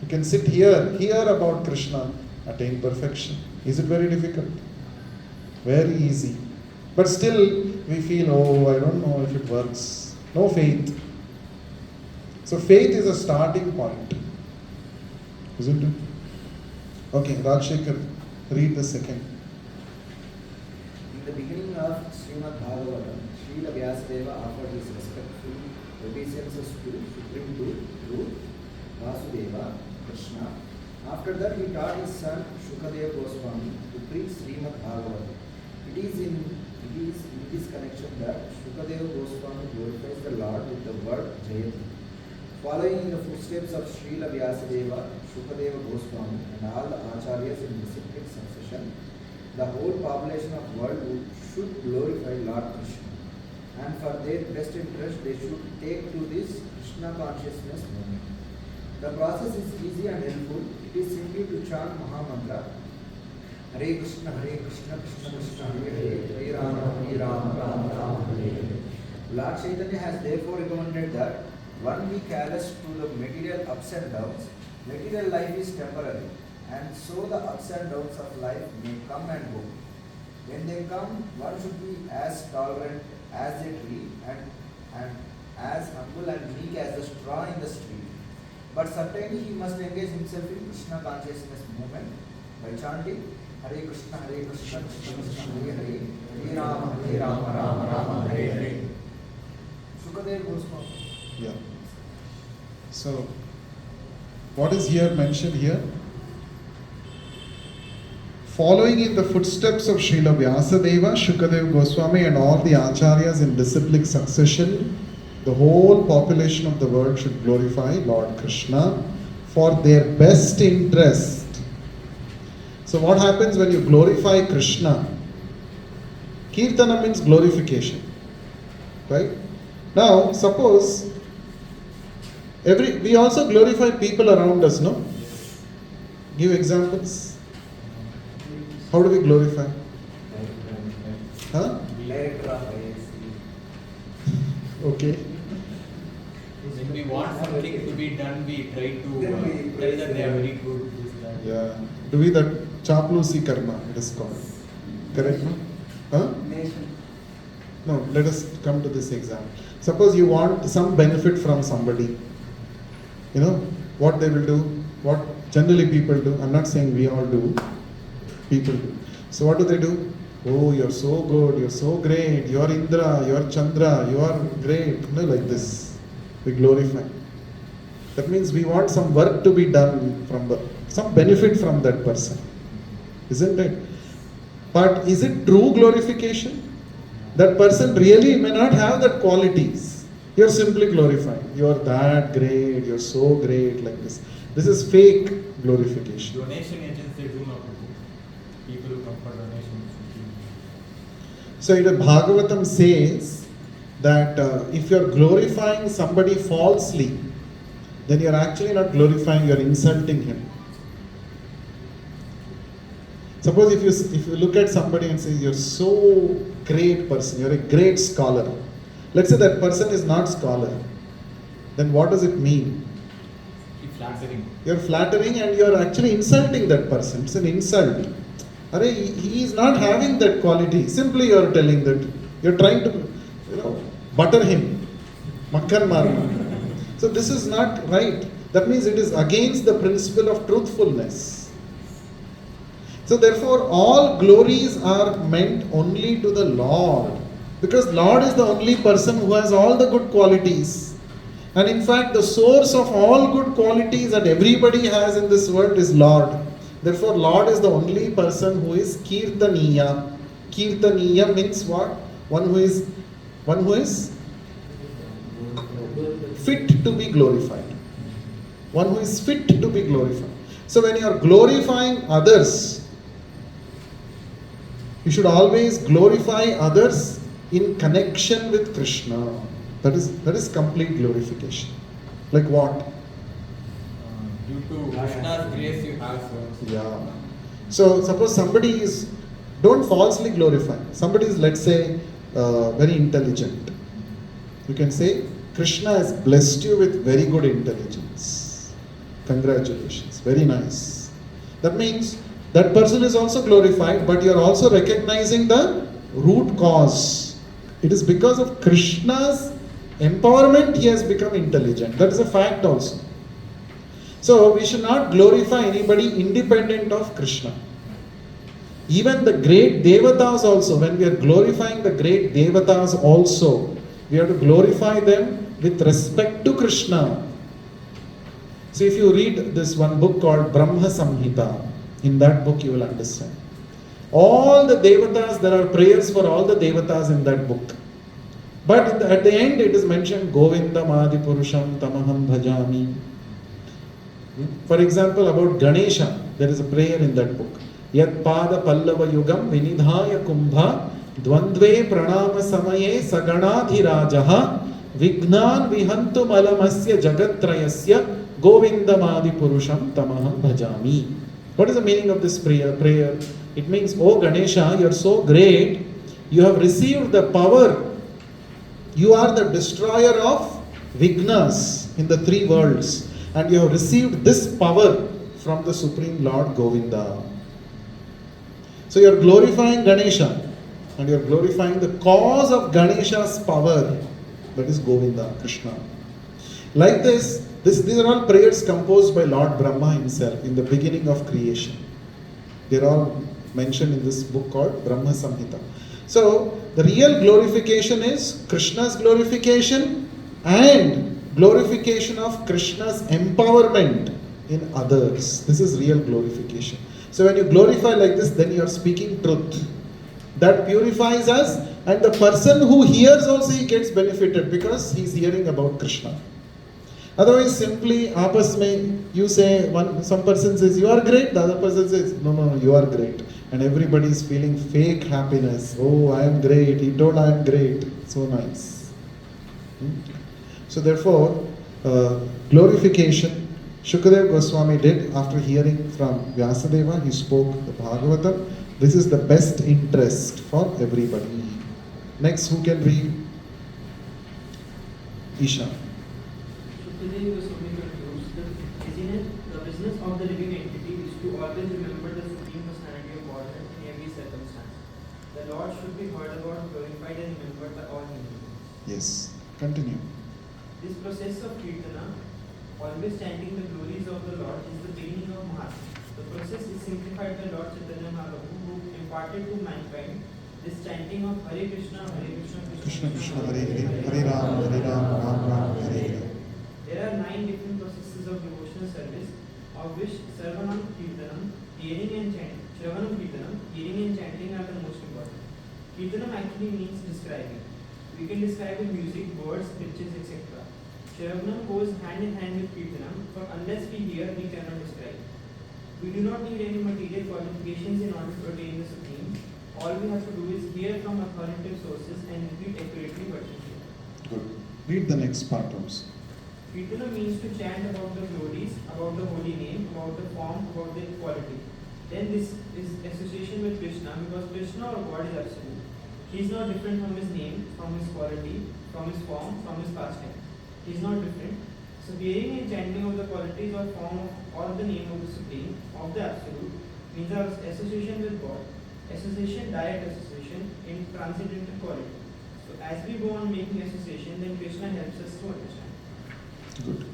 You can sit here, hear about Krishna, attain perfection. Is it very difficult? Very easy. But still we feel, oh, I don't know if it works. No faith. So faith is a starting point. Isn't it? Okay, Rajshekhar, read the second. In the beginning of Srimad Bhagavatam, Srila Vyasadeva offered his respectful obeisances to Supreme Lord Vasudeva, Krishna. After that, he taught his son Shukadeva Goswami to preach Srimad Bhagavatam. It is in this connection that Shukadeva Goswami glorifies the Lord with the word Jayati. Following in the footsteps of Srila Vyasadeva, Shukadeva Goswami and all the acharyas in disciplic succession, the whole population of world should glorify Lord Krishna. And for their best interest, they should take to this Krishna consciousness movement. The process is easy and helpful. It is simply to chant Mahamantra, Hare Krishna, Krishna Krishna, Hare Hare, Hare Rama, Rama Rama, Hare Hare. Lord Chaitanya has therefore recommended that one be careless to the material ups and downs. Material life is temporary, and so the ups and downs of life may come and go. When they come, one should be as tolerant as a tree and as humble and meek as the straw in the street. But certainly he must engage himself in Krishna consciousness movement by chanting Hare Krishna, Krishna Krishna, Hare Hare, Hare Rama, Rama Rama, Hare Hare. Sukadeva Goswami. Yeah. So, what is here mentioned here? Following in the footsteps of Srila Vyasadeva, Shukadeva Goswami and all the acharyas in disciplic succession, the whole population of the world should glorify Lord Krishna for their best interest. So what happens when you glorify Krishna? Kirtanam means glorification. Right? Now, suppose we also glorify people around us, no? Give examples. How do we glorify? Huh? Okay. When we want something to be done, we try to tell that they are very good. Yeah. Do we that chaplusi karma, it is called. Correct? No? Huh? No, let us come to this example. Suppose you want some benefit from somebody. You know, what they will do, what generally people do. I'm not saying we all do. People do. So what do? Oh, you're so good, you're so great, you're Indra, you're Chandra, you are great. You know, like this. We glorify. That means we want some work to be done some benefit from that person. Isn't it? But is it true glorification? That person really may not have that qualities. You're simply glorifying. You're that great, you're so great, like this. This is fake glorification. Donation agents, they do not do. People who come for donations. So the Bhagavatam says that if you're glorifying somebody falsely, then you're actually not glorifying, you're insulting him. Suppose if you look at somebody and say, you're so great person, you're a great scholar. Let's say that person is not scholar. Then what does it mean? You're flattering. You're flattering and you're actually insulting that person. It's an insult. He is not having that quality. Simply you're telling that. You're trying to, butter him. Makkan marna. So this is not right. That means it is against the principle of truthfulness. So therefore all glories are meant only to the Lord. Because Lord is the only person who has all the good qualities. And in fact the source of all good qualities that everybody has in this world is Lord. Therefore Lord is the only person who is Kirtaniya. Kirtaniya means what? One who is One who is fit to be glorified. One who is fit to be glorified. So when you are glorifying others, you should always glorify others in connection with Krishna. That is complete glorification. Like what? Due to Krishna's grace, you have so. Yeah. So suppose somebody is, don't falsely glorify. Somebody is, let's say, very intelligent. You can say, Krishna has blessed you with very good intelligence. Congratulations. Very nice. That means that person is also glorified, but you are also recognizing the root cause. It is because of Krishna's empowerment he has become intelligent. That is a fact also. So we should not glorify anybody independent of Krishna. Even the great devatas also, when we are glorifying the great devatas also, we have to glorify them with respect to Krishna. So if you read this one book called Brahma Samhita, in that book you will understand. All the devatas, there are prayers for all the devatas in that book. But at the end it is mentioned, Govindam Adi Purusham Tamaham Bhajami. For example, about Ganesha, there is a prayer in that book. Yat Pada Pallava Yugam Vinidhaya Kumbha Dvandve Pranama Samaye Saganadhirajaha Vignan Vihantu Malamasya Jagatrayasya Govindamadi Purusham Tamaham Bhajami. What is the meaning of this prayer? It means, oh Ganesha, you are so great, you have received the power. You are the destroyer of Vignas in the three worlds, and you have received this power from the Supreme Lord Govinda. So you are glorifying Ganesha, and you are glorifying the cause of Ganesha's power, that is Govinda, Krishna. Like this, these are all prayers composed by Lord Brahma himself in the beginning of creation. They are all mentioned in this book called Brahma Samhita. So the real glorification is Krishna's glorification and glorification of Krishna's empowerment in others. This is real glorification. So when you glorify like this, then you are speaking truth. That purifies us, and the person who hears also, he gets benefited because he is hearing about Krishna. Otherwise, simply, aapas mein, you say, some person says, you are great, the other person says, no, you are great. And everybody is feeling fake happiness. Oh, I am great, he told I am great. So nice. So therefore, glorification, Shukadev Goswami did after hearing from Vyasadeva. He spoke the Bhagavatam. This is the best interest for everybody. Next, who can read? Isha. Shukadev Goswami concludes the business of the living entity is to always remember the Supreme Personality of Godhead in every circumstance. The Lord should be heard about, glorified and remembered by all human beings. Yes, continue. This process of Kirtanam, always chanting the glories of the Lord, is the beginning of Mahatma. The process is simplified by Lord Chaitanya Mahaprabhu, who imparted to mankind this chanting of Hare Krishna, Krishna Krishna, Hare Hare, Hare Ram, Ram Ram, Hare Hare. There are 9 different processes of devotional service, of which Shravanam Kirtanam, hearing and chanting, Shravanam Kirtanam, hearing and chanting are the most important. Kirtanam actually means describing. We can describe with music, words, pictures, etc. Shravanam goes hand in hand with Kirtanam, for unless we hear, we cannot describe. We do not need any material qualifications in order to attain the Supreme. All we have to do is hear from authoritative sources and repeat accurately what we hear. Good. Read the next part also. Kirtana means to chant about the glories, about the holy name, about the form, about the quality. Then this is association with Krishna, because Krishna or God is absolute. He is not different from his name, from his quality, from his form, from his pastime. He is not different. So hearing and chanting of the qualities or form or the name of the Supreme, of the Absolute, means our association with God. Association, direct association in transcendental quality. So as we go on making association, then Krishna helps us to understand. Good.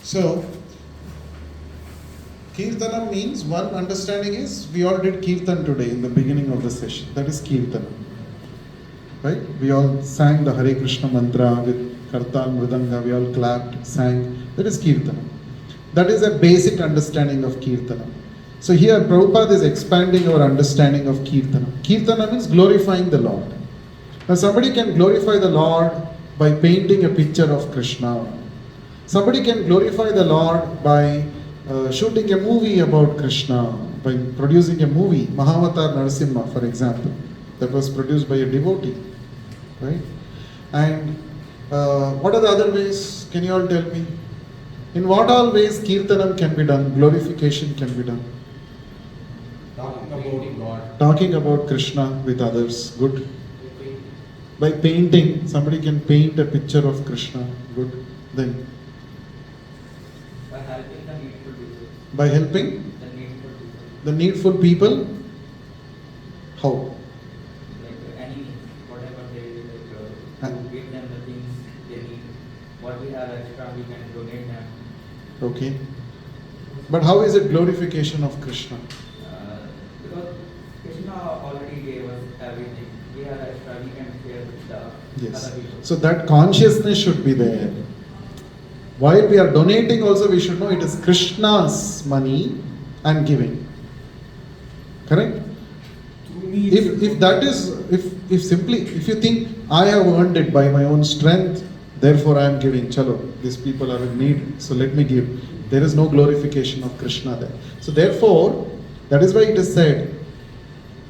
So, Kirtanam means, one understanding is, we all did Kirtan today in the beginning of the session. That is Kirtanam. Right? We all sang the Hare Krishna mantra with Kartal, Mridanga, we all clapped, sang. That is Kirtanam. That is a basic understanding of Kirtanam. So here Prabhupada is expanding our understanding of Kirtanam. Kirtanam means glorifying the Lord. Now somebody can glorify the Lord by painting a picture of Krishna. Somebody can glorify the Lord by shooting a movie about Krishna, by producing a movie, Mahavatar Narasimha, for example, that was produced by a devotee, right? And what are the other ways? Can you all tell me? In what all ways Kirtanam can be done, glorification can be done? Talking about God. Talking about Krishna with others, good. By painting, somebody can paint a picture of Krishna, good. Then, By helping the needful people. by helping The needful people. the needful people, how? Like any means, whatever they like, Huh? to give them the things they need. What we have extra, we can donate them. Okay. But how is it glorification of Krishna? Because Krishna already gave us everything. We have extra, we can share with the Yes. other people. So that consciousness should be there. While we are donating also we should know it is Krishna's money and giving. Correct? If that is, if simply, if you think I have earned it by my own strength, therefore I am giving, chalo, these people are in need, so let me give. There is no glorification of Krishna there. So therefore, that is why it is said,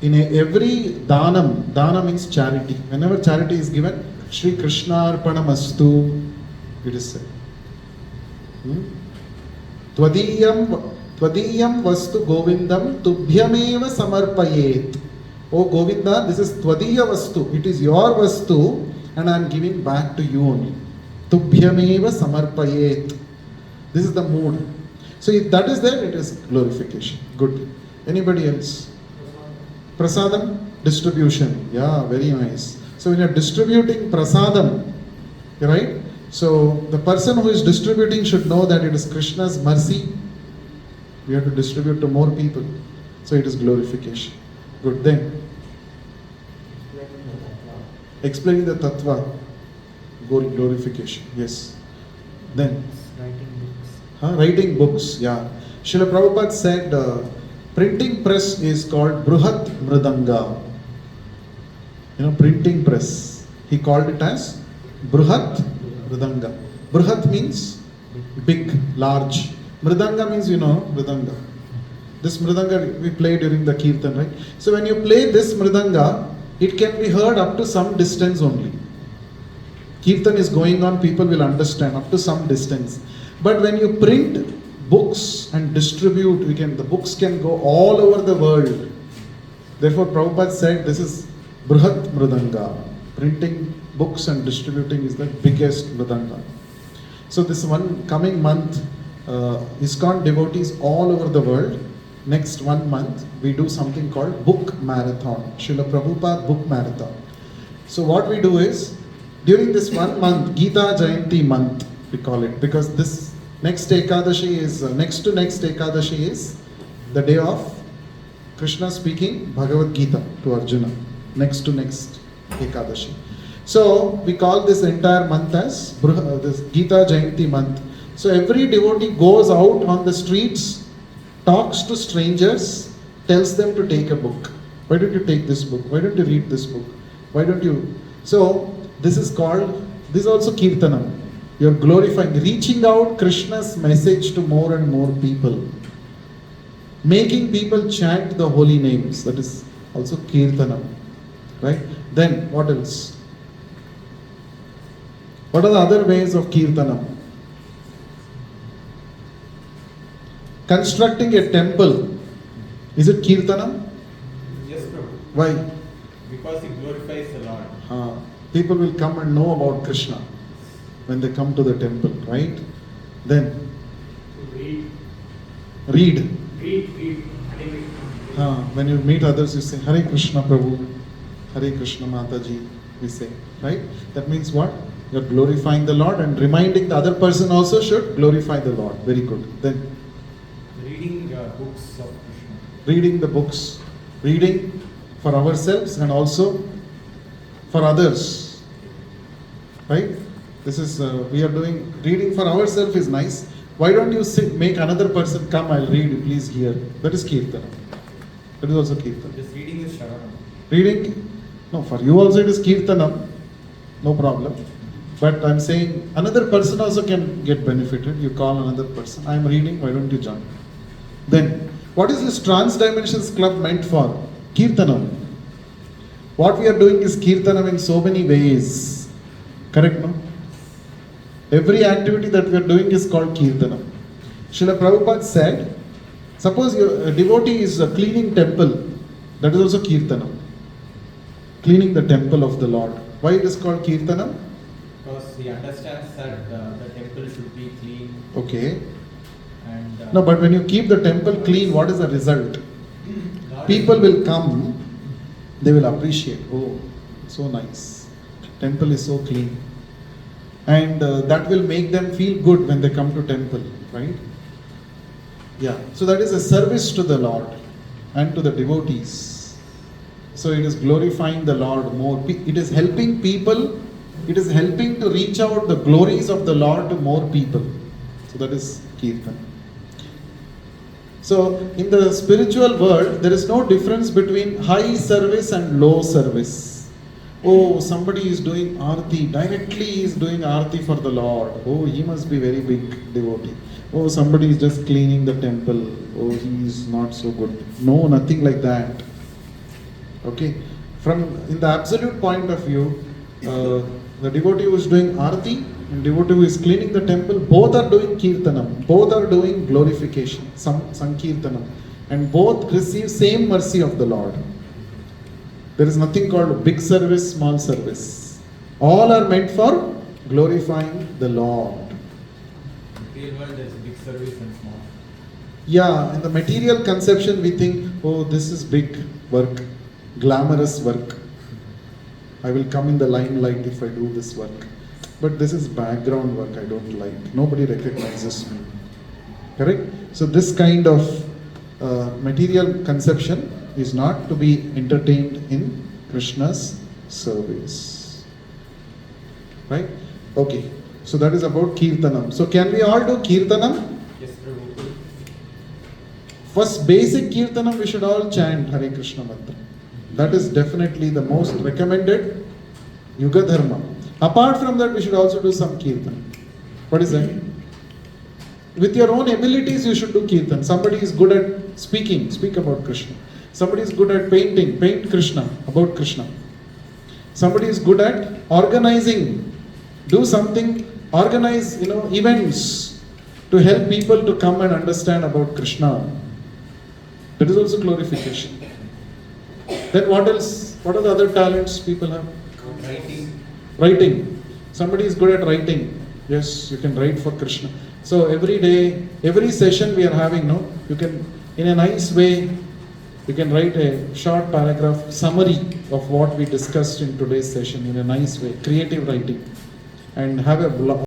in every dhanam, dana means charity. Whenever charity is given, Shri Krishna Arpanamastu, it is said. Tvadiyam vastu govindam tubhyameva samarpayet. Oh Govinda, this is Tvadiya vastu. It is your vastu and I am giving back to you only. Tubhyameva samarpayet. This is the mood. So if that is there, it is glorification. Good. Anybody else? Prasadam? Distribution. Yeah, very nice. So when you are distributing prasadam, right? So the person who is distributing should know that it is Krishna's mercy. We have to distribute to more people. So it is glorification. Good. Then explaining the tattva, glorification. Yes. Then writing books. Yeah. Srila Prabhupada said printing press is called Bruhat Mridanga. You know, printing press. He called it as Bruhat Mridanga. Bruhat means big, large. Mridanga means, you know, Mridanga. This Mridanga we play during the Kirtan, right? So when you play this Mridanga, it can be heard up to some distance only. Kirtan is going on, people will understand up to some distance. But when you print books and distribute, the books can go all over the world. Therefore Prabhupada said this is Bruhat Mridanga. Printing books and distributing is the biggest Mridanga. So this one coming month, ISKCON devotees all over the world, next 1 month, we do something called book marathon. Srila Prabhupada book marathon. So what we do is, during this 1 month, Gita Jayanti month, we call it, because this next Ekadashi is, next to next Ekadashi is the day of Krishna speaking Bhagavad Gita to Arjuna. Next to next Ekadashi. So we call this entire month as this Gita Jayanti month. So every devotee goes out on the streets, talks to strangers, tells them to take a book. Why don't you take this book? Why don't you read this book? Why don't you? So this is called, this is also Kirtanam. You are glorifying, reaching out Krishna's message to more and more people. Making people chant the holy names. That is also Kirtanam. Right? Then what else? What are the other ways of Kirtanam? Constructing a temple. Is it Kirtanam? Yes, Prabhu. Why? Because it glorifies the Lord. People will come and know about Krishna when they come to the temple, right? Then read. When you meet others, you say Hare Krishna Prabhu, Hare Krishna Mataji, we say, right? That means what? You are glorifying the Lord and reminding the other person also should glorify the Lord. Very good. Then Reading books of Krishna. reading the books, reading for ourselves and also for others, right? This is, we are doing, reading for ourselves is nice. Why don't you make another person come, I'll read, please hear. That is Kirtana. That is also Kirtana. Just reading is Sharanam. Reading No, for you also it is Kirtanam, no problem. But I'm saying another person also can get benefited. You call another person. I'm reading, why don't you jump? Then, what is this Transdimensions Club meant for? Kirtanam. What we are doing is Kirtanam in so many ways. Correct, no? Every activity that we are doing is called Kirtanam. Srila Prabhupada said, suppose a devotee is cleaning temple, that is also Kirtanam. Cleaning the temple of the Lord. Why it is called Kirtanam? Because he understands that the temple should be clean. Okay. And No, but when you keep the temple clean, what is the result? People will come, they will appreciate. Oh, so nice. Temple is so clean. And that will make them feel good when they come to temple, right? Yeah. So that is a service to the Lord and to the devotees. So it is glorifying the Lord more. It is helping people. It is helping to reach out the glories of the Lord to more people. So that is Kirtan. So in the spiritual world, there is no difference between high service and low service. Oh, somebody is doing arti, directly he is doing arti for the Lord. Oh, he must be very big devotee. Oh, somebody is just cleaning the temple. Oh, he is not so good. No, nothing like that. Okay, in the absolute point of view, the devotee who is doing arti and devotee who is cleaning the temple, both are doing kirtanam, both are doing glorification, sankirtanam, and both receive same mercy of the Lord. There is nothing called big service, small service. All are meant for glorifying the Lord. in the real world there is big service and small. Yeah, in the material conception we think, oh, this is big work, glamorous work. I will come in the limelight if I do this work. But this is background work I don't like. Nobody recognizes me. Correct? So this kind of material conception is not to be entertained in Krishna's service. Right? Okay. So that is about Kirtanam. So can we all do Kirtanam? Yes, Prabhu. First basic Kirtanam we should all chant Hare Krishna mantra. That is definitely the most recommended Yuga Dharma. Apart from that, we should also do some Kirtan. What is that? With your own abilities, you should do Kirtan. Somebody is good at speaking, speak about Krishna. Somebody is good at painting, paint Krishna, about Krishna. Somebody is good at organizing, do something, organize, events to help people to come and understand about Krishna. That is also glorification. Then what else? What are the other talents people have? Writing. Somebody is good at writing. Yes, you can write for Krishna. So every day, every session we are having, you can, in a nice way, you can write a short paragraph summary of what we discussed in today's session in a nice way, creative writing, and have a blog.